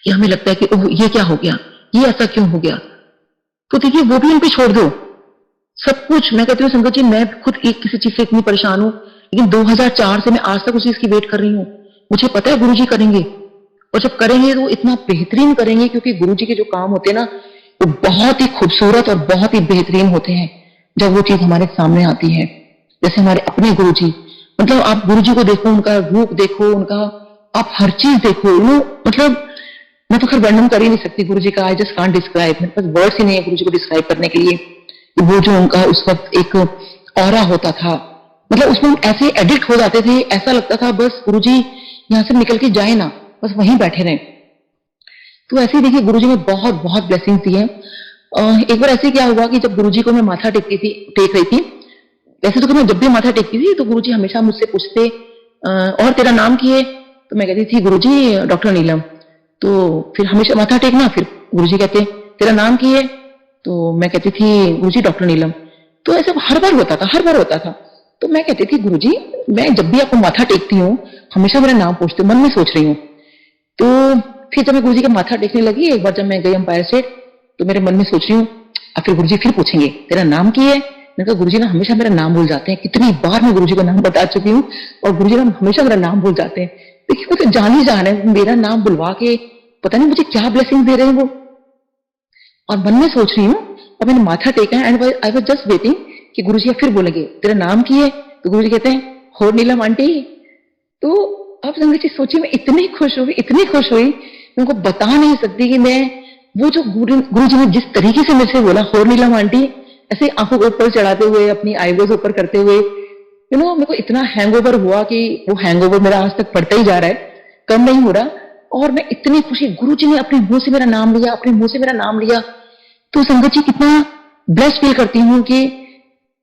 कि हमें लगता है कि ओह ये क्या हो गया, ये ऐसा क्यों हो गया। तो देखिए वो भी इन पे छोड़ दो सब कुछ। मैं कहती हूँ संगत जी, मैं खुद एक किसी चीज से इतनी परेशान हूं, लेकिन 2004 से मैं आज तक उस चीज की वेट कर रही हूँ। मुझे पता है गुरुजी करेंगे, और जब करेंगे तो इतना बेहतरीन करेंगे, क्योंकि गुरुजी के जो काम होते हैं ना वो बहुत ही खूबसूरत और बहुत ही बेहतरीन होते हैं जब वो चीज हमारे सामने आती है। जैसे हमारे अपने गुरुजी, मतलब आप गुरुजी को देखो, उनका रूप देखो, उनका आप हर चीज देखो, मतलब मैं तो खैर वर्णन कर ही नहीं सकती गुरुजी का। आई जस्ट कांट डिस्क्राइब, मेरे पास वर्ड्स ही नहीं है गुरुजी को डिस्क्राइब करने के लिए। वो जो उनका उस वक्त एक ऑरा होता था, मतलब उसमें हम ऐसे एडिक्ट हो जाते थे, ऐसा लगता था बस गुरुजी यहाँ से निकल के जाए ना, बस वहीं बैठे रहे। तो ऐसे ही देखिए गुरुजी ने बहुत बहुत ब्लेसिंग दी है। एक बार ऐसे क्या हुआ कि जब गुरुजी को मैं माथा टेक रही थी, वैसे तो मैं जब भी माथा टेकती थी तो गुरुजी हमेशा मुझसे पूछते और तेरा नाम की है? तो मैं कहती थी गुरुजी डॉक्टर नीलम। तो फिर हमेशा माथा टेकना, फिर गुरुजी कहते तेरा नाम की है? तो मैं कहती थी गुरुजी डॉक्टर नीलम। तो ऐसा हर बार होता था, हर बार होता था। तो मैं कहती थी गुरुजी मैं जब भी आपको माथा टेकती हूँ हमेशा मेरा नाम पूछते हो, मन में सोच रही हूँ। तो फिर जब मैं गुरुजी का माथा टेकने लगी, एक बार जब मैं गई अंपायर स्टेट, तो मेरे मन में सोच रही हूँ अब फिर गुरुजी फिर पूछेंगे तेरा नाम की है? मैंने कहा गुरुजी ना हमेशा मेरा नाम भूल जाते हैं, कितनी बार मैं गुरुजी का नाम बता चुकी हूँ और गुरुजी ना हमेशा मेरा नाम भूल जाते हैं। देखिए वो तो जान ही जान है, मेरा नाम बुलवा के पता नहीं मुझे क्या ब्लेसिंग दे रहे हैं वो। और मन में सोच रही हूँ, और मैंने माथा टेका है and I was just waiting कि गुरुजी फिर बोलेंगे तेरा नाम की है? तो गुरुजी कहते हैं हो नीलम आंटी। तो अब संगत जी सोचिए, मैं इतनी खुश हुई, इतनी खुश हुई, मैं उनको बता नहीं सकती कि मैं वो जो गुरुजी ने जिस तरीके से मेरे से बोला हो नीलम आंटी, ऐसे आंखों को ऊपर चढ़ाते हुए, अपनी आईब्रोज ऊपर करते हुए, मेरे को इतना हैंगओवर हुआ कि वो हैंगओवर मेरा आज तक पड़ता ही जा रहा है, कम नहीं हो रहा। और मैं इतनी खुशी, गुरुजी ने अपने मुंह से मेरा नाम लिया, अपने मुंह से मेरा नाम लिया। तो संगत जी कितना ब्लेस्ड फील करती हूँ कि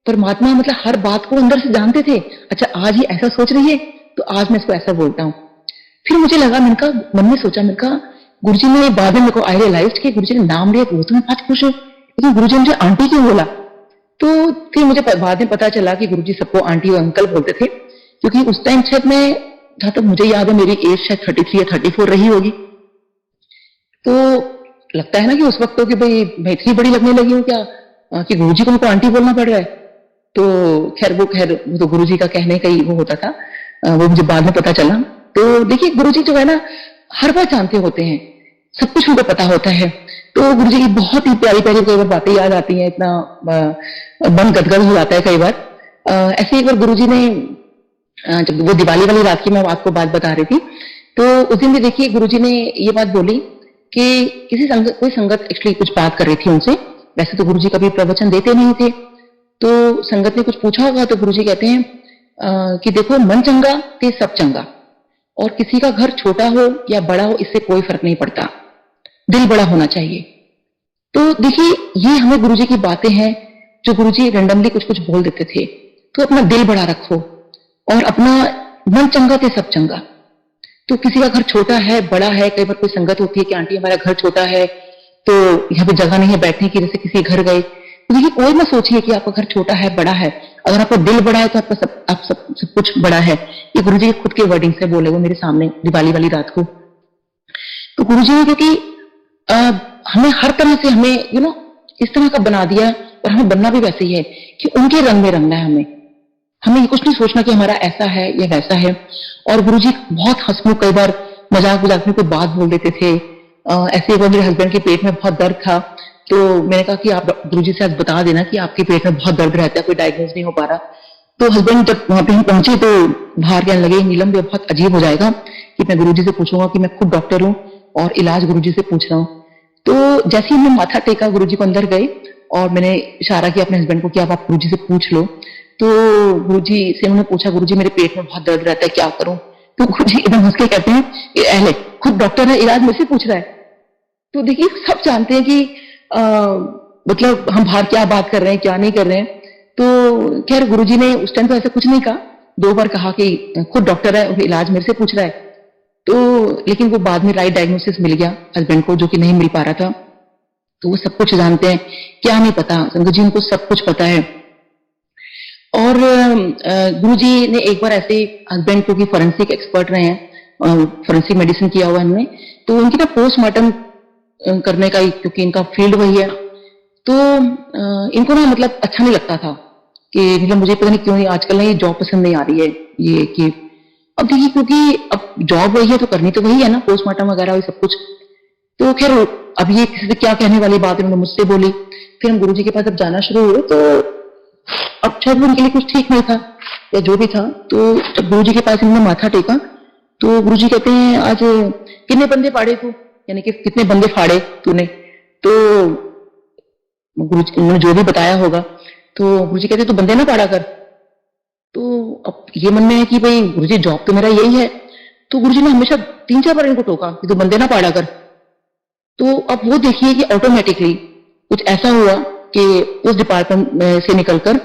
परमात्मा मतलब हर बात को अंदर से जानते थे। अच्छा आज ये ऐसा सोच रही है तो आज मैं इसको ऐसा बोलता हूँ। फिर मुझे लगा, मैंने कहा, मन में सोचा, मैंने कहा गुरुजी ने बाद में मेरे को आई रियलाइज कि गुरुजी ने नाम लिया तो मैं बहुत खुश हूँ, लेकिन गुरुजी ने मुझे आंटी क्यों बोला? तो फिर मुझे बाद में पता चला कि गुरुजी सबको आंटी और अंकल बोलते थे, क्योंकि उस टाइम शायद मैं, जहां तक मुझे याद है, मेरी एज शायद 33 या 34 रही होगी। तो लगता है ना कि उस वक्त तो कि भाई मैं इतनी बड़ी लगने लगी हूँ क्या कि गुरुजी को मुझको आंटी बोलना पड़ रहा है। तो खैर वो तो गुरुजी का कहने का ही वो होता था, वो मुझे बाद में पता चला। तो देखिए गुरुजी जो है ना हर बार जानते होते हैं, सब कुछ उनको पता होता है। तो गुरुजी की बहुत ही प्यारी प्यारी कई बार बातें याद आती हैं, इतना मन गदगद हो जाता है कई बार। ऐसे एक बार गुरुजी ने, जब वो दिवाली वाली रात की मैं आपको बात बता रही थी, तो उस दिन भी देखिए गुरुजी ने ये बात बोली कि कोई संगत एक्चुअली कुछ बात कर रही थी उनसे। वैसे तो गुरुजी कभी प्रवचन देते नहीं थे, तो संगत ने कुछ पूछा होगा, तो गुरुजी कहते हैं कि देखो मन चंगा ते सब चंगा, और किसी का घर छोटा हो या बड़ा हो इससे कोई फर्क नहीं पड़ता, दिल बड़ा होना चाहिए। तो देखिए ये हमें गुरुजी की बातें हैं जो गुरुजी रैंडमली कुछ कुछ बोल देते थे। तो अपना दिल बड़ा रखो और अपना मन चंगा ते सब चंगा। तो किसी का घर छोटा है बड़ा है, कई बार कोई संगत होती है कि आंटी हमारा घर छोटा है तो यहाँ पे जगह नहीं है बैठने की, जैसे किसी घर गए, तो देखिए कोई ना सोचिए कि आपका घर छोटा है बड़ा है, अगर आपका दिल बड़ा है तो आपका सब कुछ बड़ा है। ये गुरुजी खुद के वर्डिंग से बोले वो मेरे सामने दिवाली वाली रात को। तो गुरुजी ने क्योंकि हमें हर तरह से हमें इस तरह का बना दिया, और हमें बनना भी वैसे ही है कि उनके रंग में रंगना है। हमें ये कुछ नहीं सोचना कि हमारा ऐसा है या वैसा है। और गुरुजी बहुत हंसमुख, कई बार मजाक में कोई बात बोल देते थे। ऐसे एक बार मेरे हस्बैंड के पेट में बहुत दर्द था, तो मैंने कहा कि आप गुरुजी से आज बता देना कि आपके पेट में बहुत दर्द रहता है, कोई डायग्नोज नहीं हो पा रहा। तो हस्बैंड जब वहां पे हम पहुंचे तो बाहर कहने लगे नीलम ये बहुत अजीब हो जाएगा कि मैं गुरुजी से पूछूंगा कि मैं खुद डॉक्टर हूँ और इलाज गुरुजी से पूछ रहा हूँ। तो जैसे ही हमने माथा टेका, गुरुजी को अंदर गए और मैंने इशारा किया अपने हस्बैंड को कि आप गुरुजी से पूछ लो। तो गुरुजी से उन्होंने पूछा, गुरुजी मेरे पेट में बहुत दर्द रहता है, क्या करूं? तो गुरुजी एकदम हंस के कहते हैं अहले खुद डॉक्टर है, इलाज मुझसे पूछ रहा है। तो देखिए सब जानते हैं कि मतलब हम बाहर क्या बात कर रहे हैं, क्या नहीं कर रहे हैं। तो खैर गुरुजी ने उस टाइम तो ऐसा कुछ नहीं कहा, 2 बार कहा कि खुद डॉक्टर है और इलाज मेरे से पूछ रहा है। तो लेकिन वो बाद में राइट डायग्नोसिस मिल गया हस्बैंड को, जो कि नहीं मिल पा रहा था। तो वो सब कुछ जानते हैं, क्या नहीं पता, संगत जी उनको सब कुछ पता है। और गुरुजी ने एक बार ऐसे हस्बैंड क्योंकि फॉरेंसिक एक्सपर्ट रहे हैं, फॉरेंसिक मेडिसिन किया हुआ हमने, तो उनकी ना पोस्टमार्टम करने का, क्योंकि इनका फील्ड वही है, तो इनको ना मतलब अच्छा नहीं लगता था कि मतलब मुझे पता नहीं क्यों आजकल ना ये जॉब पसंद नहीं आ रही है, ये कि अब देखिए, क्योंकि अब जॉब वही है तो करनी तो वही है ना, पोस्टमार्टम वगैरह वही सब कुछ। तो खैर, अब ये किसी से क्या कहने वाली बात उन्होंने मुझसे बोली। फिर हम गुरुजी के पास जब जाना शुरू हुए तो अब शायद वो उनके लिए कुछ ठीक नहीं था या जो भी था। तो जब गुरुजी के पास इन्होंने माथा टेका तो गुरुजी कहते हैं, आज कितने बंदे फाड़े तू, यानी कि कितने बंदे फाड़े तूने। तो गुरुजी उन्होंने जो भी बताया होगा, तो गुरुजी कहते तू बंदे ना फाड़ा कर। तो अब ये मन में है कि भाई गुरुजी जॉब तो मेरा यही है। तो गुरुजी ने हमेशा 3-4 बार इनको टोका कि तू बंदे ना फाड़ा कर। तो अब वो देखिए कि ऑटोमेटिकली कुछ ऐसा हुआ कि उस डिपार्टमेंट से निकलकर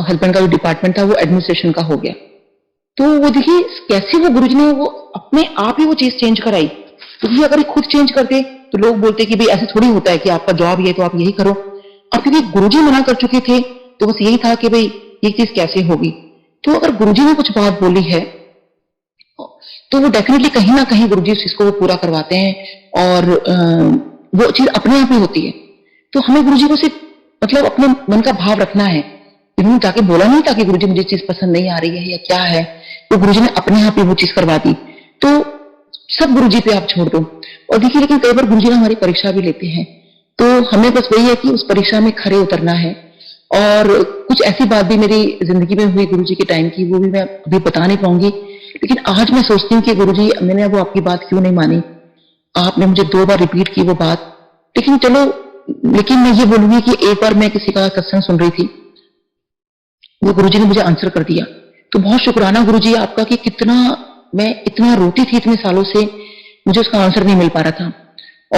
हस्बैंड का जो डिपार्टमेंट था वो एडमिनिस्ट्रेशन का हो गया। तो वो देखिए कैसे वो गुरुजी ने वो अपने आप ही वो चीज चेंज कराई। क्योंकि अगर खुद चेंज करते तो लोग बोलते कि भाई ऐसे थोड़ी होता है कि आपका जॉब ये तो आप यही करो। अब क्योंकि गुरुजी मना कर चुके थे तो बस यही था कि भाई ये चीज कैसे होगी। तो अगर गुरुजी ने कुछ बात बोली है तो वो डेफिनेटली कहीं ना कहीं गुरुजी उस चीज को वो पूरा करवाते हैं और वो चीज अपने आप ही होती है। तो हमें गुरुजी को सिर्फ मतलब अपने मन का भाव रखना है। इन्होंने जाके बोला नहीं था कि गुरुजी मुझे चीज पसंद नहीं आ रही है या क्या है, तो गुरुजी ने अपने आप ही वो चीज करवा दी। तो सब गुरुजी पे आप छोड़ दो। और देखिए, लेकिन कई बार गुरुजी ना हमारी परीक्षा भी लेते हैं, तो हमें बस वही है कि उस परीक्षा में खरे उतरना है। और कुछ ऐसी बात भी मेरी जिंदगी में हुई गुरुजी के टाइम की, वो भी मैं अभी बता नहीं पाऊंगी। लेकिन आज मैं सोचती हूँ कि गुरुजी, मैंने वो आपकी बात क्यों नहीं मानी, आपने मुझे 2 बार रिपीट की वो बात। लेकिन चलो, लेकिन मैं ये बोलूंगी कि एक बार मैं किसी का सत्संग सुन रही थी, वो गुरुजी ने मुझे आंसर कर दिया। तो बहुत शुक्राना गुरुजी आपका कि कितना मैं इतना रोती थी इतने सालों से, मुझे उसका आंसर नहीं मिल पा रहा था।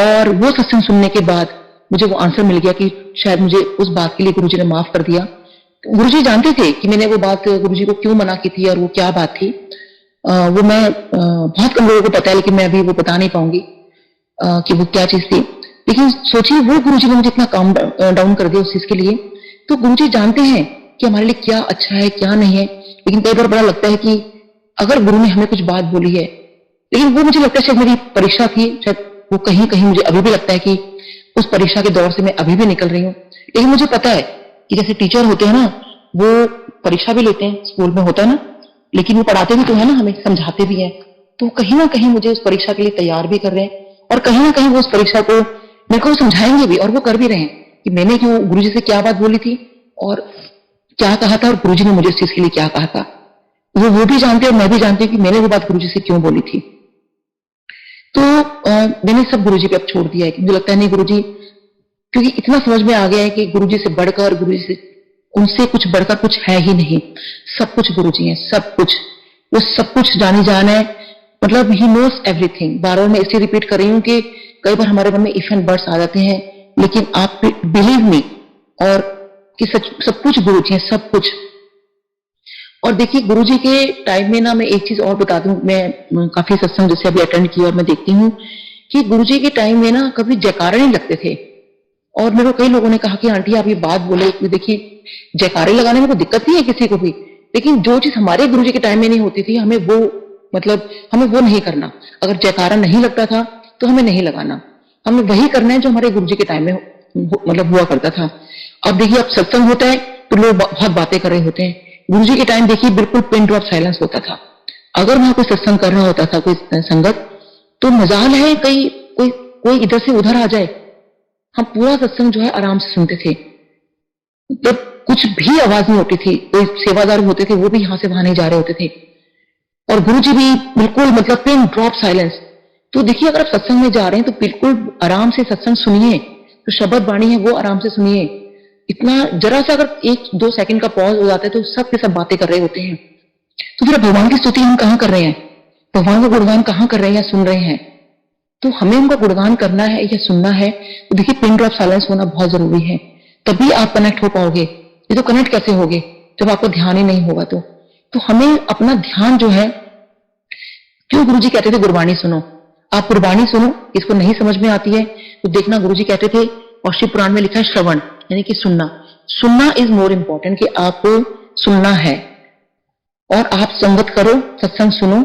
और वो सत्संग सुनने के बाद मुझे वो आंसर मिल गया कि शायद मुझे उस बात के लिए गुरुजी ने माफ कर दिया। गुरुजी जानते थे कि मैंने वो बात गुरुजी को क्यों मना की थी और वो क्या बात थी। वो मैं बहुत कम लोगों को पता है, लेकिन मैं अभी वो बता नहीं पाऊंगी कि वो क्या चीज थी। लेकिन सोचिए, वो गुरुजी ने मुझे इतना काम डाउन कर दिया उस चीज के लिए। तो गुरुजी जानते हैं कि हमारे लिए क्या अच्छा है क्या नहीं है। लेकिन कई बार बड़ा लगता है कि अगर गुरु ने हमें कुछ बात बोली है, लेकिन वो मुझे लगता है शायद मेरी परीक्षा थी, शायद वो कहीं कहीं मुझे अभी भी लगता है कि उस परीक्षा के दौर से मैं अभी भी निकल रही हूँ। लेकिन मुझे पता है कि जैसे टीचर होते हैं ना, वो परीक्षा भी लेते हैं, स्कूल में होता है ना, लेकिन वो पढ़ाते भी तो है ना, हमें समझाते भी हैं। तो कहीं ना कहीं मुझे उस परीक्षा के लिए तैयार भी कर रहे हैं और कहीं ना कहीं वो उस परीक्षा को मेरे को समझाएंगे भी, और वो कर भी रहे हैं कि मैंने क्यों गुरुजी से क्या बात बोली थी और क्या कहा था और गुरुजी ने मुझे इस चीज के लिए क्या कहा था। वो भी जानते हैं और मैं भी जानती हूँ कि मैंने वो बात गुरुजी से क्यों बोली थी। तो मैंने सब गुरुजी पे अब छोड़ दिया है कि मुझे लगता है नहीं गुरुजी, क्योंकि इतना समझ में आ गया है कि गुरुजी से बढ़कर, गुरुजी से उनसे कुछ बढ़कर कुछ है ही नहीं। सब कुछ गुरुजी है, सब कुछ, वो सब कुछ जानी जान है। मतलब ही नोस एवरीथिंग। बार बार मैं इसलिए रिपीट कर रही हूँ कि कई बार हमारे मन में इफ एंड बट्स आ जाते हैं, लेकिन आप बिलीव मी और कि सब कुछ गुरुजी है, सब कुछ। और देखिए, गुरुजी के टाइम में ना, मैं एक चीज और बता दूं, मैं काफी सत्संग जैसे अभी अटेंड किया और मैं देखती हूँ कि गुरुजी के टाइम में ना कभी जयकारे नहीं लगते थे। और मेरे को कई लोगों ने कहा कि आंटी आप ये बात बोले, देखिए जयकारे लगाने में कोई दिक्कत नहीं है किसी को भी, लेकिन जो चीज हमारे गुरुजी के टाइम में नहीं होती थी, हमें वो मतलब हमें वो नहीं करना। अगर जयकारा नहीं लगता था तो हमें नहीं लगाना, हमें वही करना है जो हमारे गुरुजी के टाइम में मतलब हुआ करता था। अब देखिए, अब सत्संग होता है तो लोग बहुत बातें कर रहे होते हैं। गुरुजी के टाइम देखिए बिल्कुल पिन ड्रॉप साइलेंस होता था। अगर वहां कोई सत्संग कर रहा होता था, कोई संगत, तो मजाल है कहीं कोई कोई इधर से उधर आ जाए, हम पूरा सत्संग जो है आराम से सुनते थे। जब कुछ भी आवाज नहीं होती थी, कोई सेवादार होते थे वो भी यहां से वहां नहीं जा रहे होते थे, और गुरुजी भी बिल्कुल मतलब पिन ड्रॉप साइलेंस। तो देखिए, अगर आप सत्संग में जा रहे हैं तो बिल्कुल आराम से सत्संग सुनिए, तो शब्द वाणी है वो आराम से सुनिए। इतना जरा सा अगर 1-2 सेकंड का पॉज हो जाता है तो सब के सब बातें कर रहे होते हैं। तो फिर भगवान की स्तुति हम कहां कर रहे हैं, भगवान का गुणगान कहां कर रहे हैं या सुन रहे हैं। तो हमें उनका गुणगान करना है या सुनना है, तो देखिए पिन ड्रॉप साइलेंस होना बहुत जरूरी है, तभी आप कनेक्ट हो पाओगे। ये तो कनेक्ट कैसे होगे जब आपको ध्यान ही नहीं होगा। तो हमें अपना ध्यान जो है, क्यों गुरुजी कहते थे गुरबाणी सुनो, आप गुरबाणी सुनो। इसको नहीं समझ में आती है तो देखना, गुरुजी कहते थे, और शिव पुराण में लिखा है श्रवण, यानी कि सुनना। सुनना इज मोर इंपॉर्टेंट, कि आपको सुनना है और आप संगत करो, सत्संग सुनो।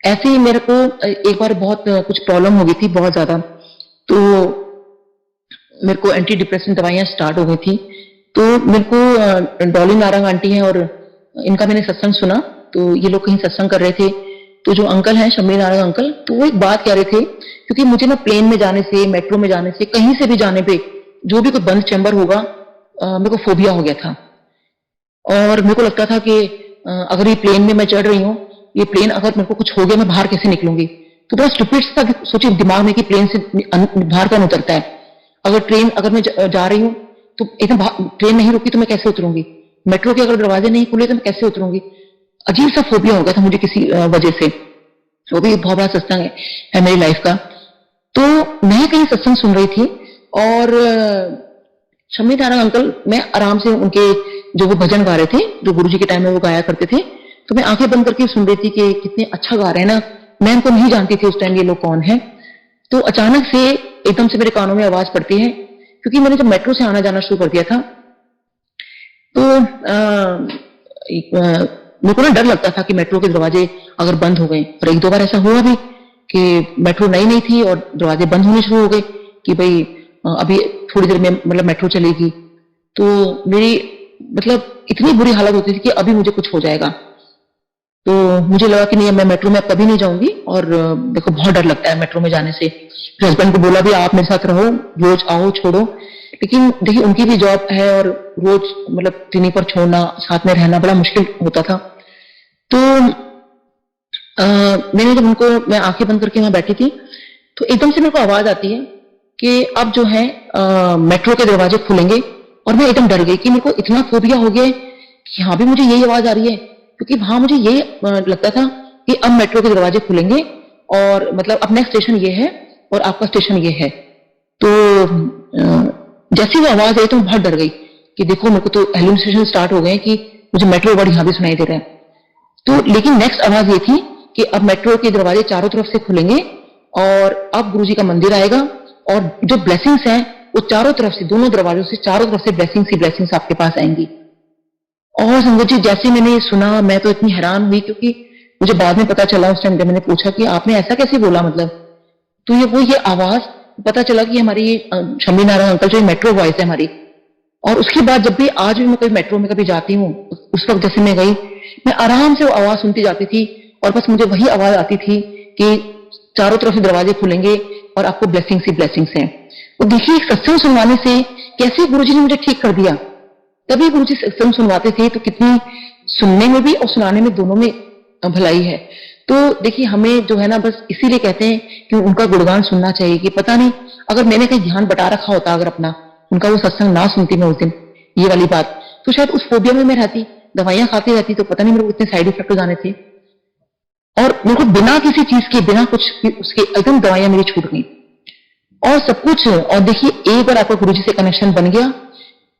ऐसे ही मेरे को एक बार बहुत कुछ प्रॉब्लम हो गई थी, बहुत ज्यादा, तो मेरे को एंटी डिप्रेशन दवाइयां स्टार्ट हो गई थी। तो मेरे को डॉली नारंग आंटी हैं और इनका मैंने सत्संग सुना, तो ये लोग कहीं सत्संग कर रहे थे, तो जो अंकल हैं शम्मी नारायण अंकल, तो वो एक बात कह रहे थे, क्योंकि मुझे ना प्लेन में जाने से, मेट्रो में जाने से, कहीं से भी जाने पे जो भी कोई बंद चैम्बर होगा, मेरे को फोबिया हो गया था। और मेरे को लगता था कि अगर ये प्लेन में मैं चढ़ रही हूँ, ये प्लेन अगर मेरे को कुछ हो गया, मैं बाहर कैसे निकलूंगी। तो बड़ा स्टूपिड सा सोचिए दिमाग में कि प्लेन से बाहर कौन उतरता है। अगर मैं जा रही हूँ तो एकदम ट्रेन नहीं रुकी तो मैं कैसे उतरूंगी, मेट्रो के अगर दरवाजे नहीं खुले तो मैं कैसे उतरूंगी। अजीब सा फोबिया हो गया था मुझे किसी वजह से। वो भी बहुत बड़ा सत्संग है मेरी लाइफ का। तो मैं कहीं सत्संग सुन रही थी और शम्मी नारायण अंकल, मैं आराम से उनके जो वो भजन गा रहे थे, जो गुरुजी के टाइम में वो गाया करते थे, तो मैं आंखें बंद करके सुन रही थी कि कितने अच्छा गा रहे हैं ना। मैं उनको नहीं जानती थी उस टाइम ये लोग कौन है। तो अचानक से एकदम से मेरे कानों में आवाज पड़ती है, क्योंकि मैंने जब मेट्रो से आना जाना शुरू कर दिया था तो मेरे को ना डर लगता था कि मेट्रो के दरवाजे अगर बंद हो गए। और एक दो बार ऐसा हुआ भी कि मेट्रो नई नई थी और दरवाजे बंद होने शुरू हो गए कि भाई अभी थोड़ी देर में मतलब मेट्रो चलेगी। तो मेरी मतलब इतनी बुरी हालत होती थी कि अभी मुझे कुछ हो जाएगा। तो मुझे लगा कि नहीं, मैं मेट्रो में कभी नहीं जाऊंगी। और देखो बहुत डर लगता है मेट्रो में जाने से। हस्बैंड को बोला भी आप मेरे साथ रहो, रोज आओ छोड़ो, लेकिन देखिए उनकी भी जॉब है और रोज मतलब दिनी पर छोड़ना, साथ में रहना बड़ा मुश्किल होता था। तो मैंने जब उनको, मैं आंखें बंद करके वहां बैठी थी, तो एकदम से मेरे को आवाज आती है कि अब जो है मेट्रो के दरवाजे खुलेंगे। और मैं एकदम डर गई कि मेरे को इतना फोबिया हो गया कि यहाँ भी मुझे यही आवाज आ रही है, क्योंकि वहां मुझे ये लगता था कि अब मेट्रो के दरवाजे खुलेंगे और मतलब अब नेक्स्ट स्टेशन ये है और आपका स्टेशन ये है। तो जैसी वो आवाज आई तो मैं बहुत डर गई कि देखो मेरे को तो हेलुसिनेशन स्टार्ट हो गए कि मुझे मेट्रो वर्ड यहाँ भी सुनाई दे रहा है। तो लेकिन नेक्स्ट आवाज ये थी कि अब मेट्रो के दरवाजे चारों तरफ से खुलेंगे और अब गुरुजी का मंदिर आएगा और जो ब्लेसिंग्स हैं वो चारों तरफ से, दोनों दरवाजों से चारों तरफ से ब्लेसिंग्स ही ब्लेसिंग्स आपके पास आएंगी। और संगत जी, जैसे मैंने ये सुना मैं तो इतनी हैरान हुई, क्योंकि मुझे बाद में पता चला, उस टाइम जब मैंने पूछा कि आपने ऐसा कैसे बोला, मतलब तो ये आवाज पता चला कि हमारी शम्मी नारायण अंकल जो मेट्रो वॉइस है हमारी। और उसके बाद जब भी आज भी मैं कभी मेट्रो में कभी जाती हूँ, उस वक्त जैसे मैं गई, मैं आराम से वो आवाज सुनती जाती थी और बस मुझे वही आवाज आती थी कि चारों तरफ से दरवाजे खुलेंगे और आपको ब्लेसिंग्स ही ब्लेसिंग्स हैं। तो देखिए एक सत्संग सुनवाने से कैसे गुरुजी ने मुझे ठीक कर दिया। तभी गुरुजी सत्संग सुनवाते थे तो कितनी सुनने में भी और सुनाने में दोनों में भलाई है। तो देखिए हमें जो है ना, बस इसीलिए कहते हैं कि उनका गुणगान सुनना चाहिए। कि पता नहीं अगर मैंने कहीं ध्यान बटा रखा होता, अगर अपना उनका वो सत्संग ना सुनती मैं उस दिन ये वाली बात, तो शायद उस फोबिया में मैं रहती, दवाइयां खाती रहती, तो पता नहीं मेरे को इतने साइड इफेक्ट हो जाने थे। और मेरे को बिना किसी चीज के, बिना कुछ उसके एकदम दवाइयां मेरी छूट गई और सब कुछ। और देखिए एक बार आपका गुरुजी से कनेक्शन बन गया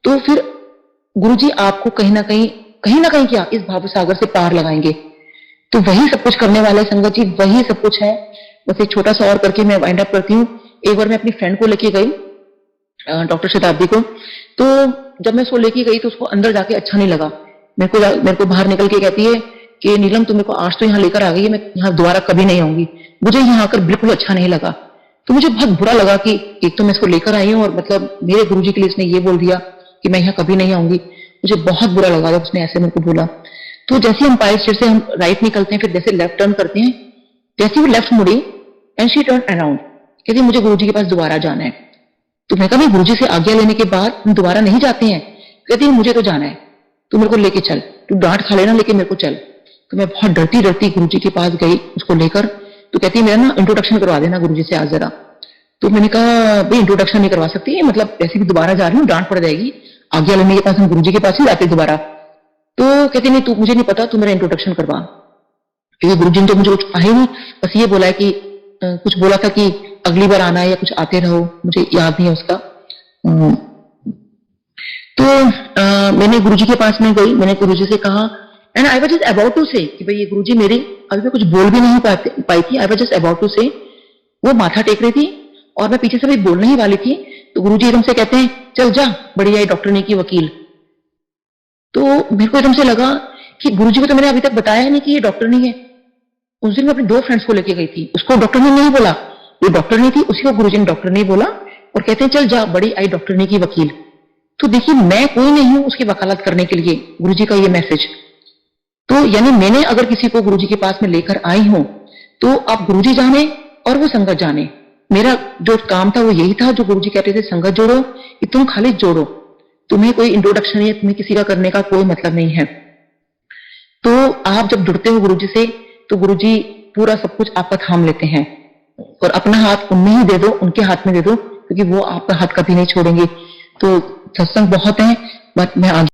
तो फिर गुरुजी आपको कहीं ना कहीं क्या इस भाव सागर से पार लगाएंगे। तो वही सब कुछ करने वाले संगत जी, वही सब कुछ है। बस एक छोटा सा और करके मैं वाइंड अप करती हूँ। एक बार मैं अपनी फ्रेंड को लेके गई, डॉक्टर शताब्दी को। तो जब मैं उसको लेके गई तो उसको अंदर जाके अच्छा नहीं लगा। मेरे को बाहर निकल के कहती है कि नीलम तुम मेरे को आज तो यहाँ लेकर आ गई है, मैं यहाँ दोबारा कभी नहीं आऊंगी, मुझे यहाँ आकर बिल्कुल अच्छा नहीं लगा। तो मुझे बहुत बुरा लगा कि एक तो मैं इसको लेकर आई हूँ और मतलब मेरे गुरुजी के लिए इसने ये बोल दिया कि मैं यहाँ कभी नहीं आऊंगी। मुझे बहुत बुरा लगा जब उसने ऐसे मेरे को बोला। तो जैसे हम पाइस स्टेट से हम राइट निकलते हैं, फिर जैसे लेफ्ट टर्न करते हैं, जैसे वो लेफ्ट मुड़ी एंड शी टर्न अराउंड, कहती मुझे गुरुजी के पास दोबारा जाना है। तो मैं कहा गुरुजी से आज्ञा लेने के बाद हम दोबारा नहीं जाते हैं। कहती है मुझे तो जाना है, तू मेरे को लेके चल, तू डांट खा लेना लेकिन मेरे को चल। तो मैं बहुत डरती डरती गुरुजी के पास गई उसको लेकर। तो कहती है मेरा ना इंट्रोडक्शन करवा देना गुरुजी से आज जरा। तो मैंने कहा भाई इंट्रोडक्शन नहीं करवा सकती, मतलब वैसे भी दोबारा जा रही हूँ, डांट पड़ जाएगी, आज्ञा लेने के पास हम गुरुजी के पास ही जाते दोबारा। तो कहती नहीं तू, मुझे नहीं पता, तू मेरा इंट्रोडक्शन करवा। क्योंकि गुरुजी ने तो मुझे कुछ कहा ही नहीं, बस ये बोला है कि कुछ बोला था कि अगली बार आना है या कुछ आते रहो, मुझे याद नहीं है उसका। तो मैंने गुरुजी के पास में गई, मैंने गुरुजी से कहा and I was just about to say कि भाई ये गुरुजी मेरी अभी मैं कुछ बोल भी नहीं पाई थी। I was just about to say, वो माथा टेक रही थी और मैं पीछे से भी बोलने ही वाली थी। तो गुरुजी एकदम से कहते हैं चल जा, बड़ी आई डॉक्टर ने की वकील। तो मेरे को एकदम से लगा कि गुरुजी को तो मैंने अभी तक बताया नहीं कि ये डॉक्टर नहीं है। उस दिन मैं अपने 2 फ्रेंड्स को लेके गई थी, उसको डॉक्टर ने नहीं बोला, ये डॉक्टर नहीं थी, उसी को गुरुजी ने डॉक्टर नहीं बोला और कहते हैं चल जा, बड़ी आई डॉक्टर ने की वकील। तो देखिए मैं कोई नहीं हूं उसकी वकालत करने के लिए, गुरुजी का ये मैसेज। तो यानी मैंने अगर किसी को गुरुजी के पास में लेकर आई हूं, तो आप गुरुजी जाने और वो संगत जाने। मेरा जो काम था वो यही था, जो गुरुजी कहते थे संगत जोड़ो, कि तुम खाली जोड़ो, तुम्हें कोई इंट्रोडक्शन या तुम्हें किसी का करने का कोई मतलब नहीं है। तो आप जब जुड़ते हो गुरुजी से, तो गुरुजी पूरा सब कुछ आपका थाम लेते हैं और अपना हाथ उन्हें ही दे दो, उनके हाथ में दे दो, क्योंकि वो आपका हाथ कभी नहीं छोड़ेंगे। तो सत्संग बहुत है, बट मैं आगे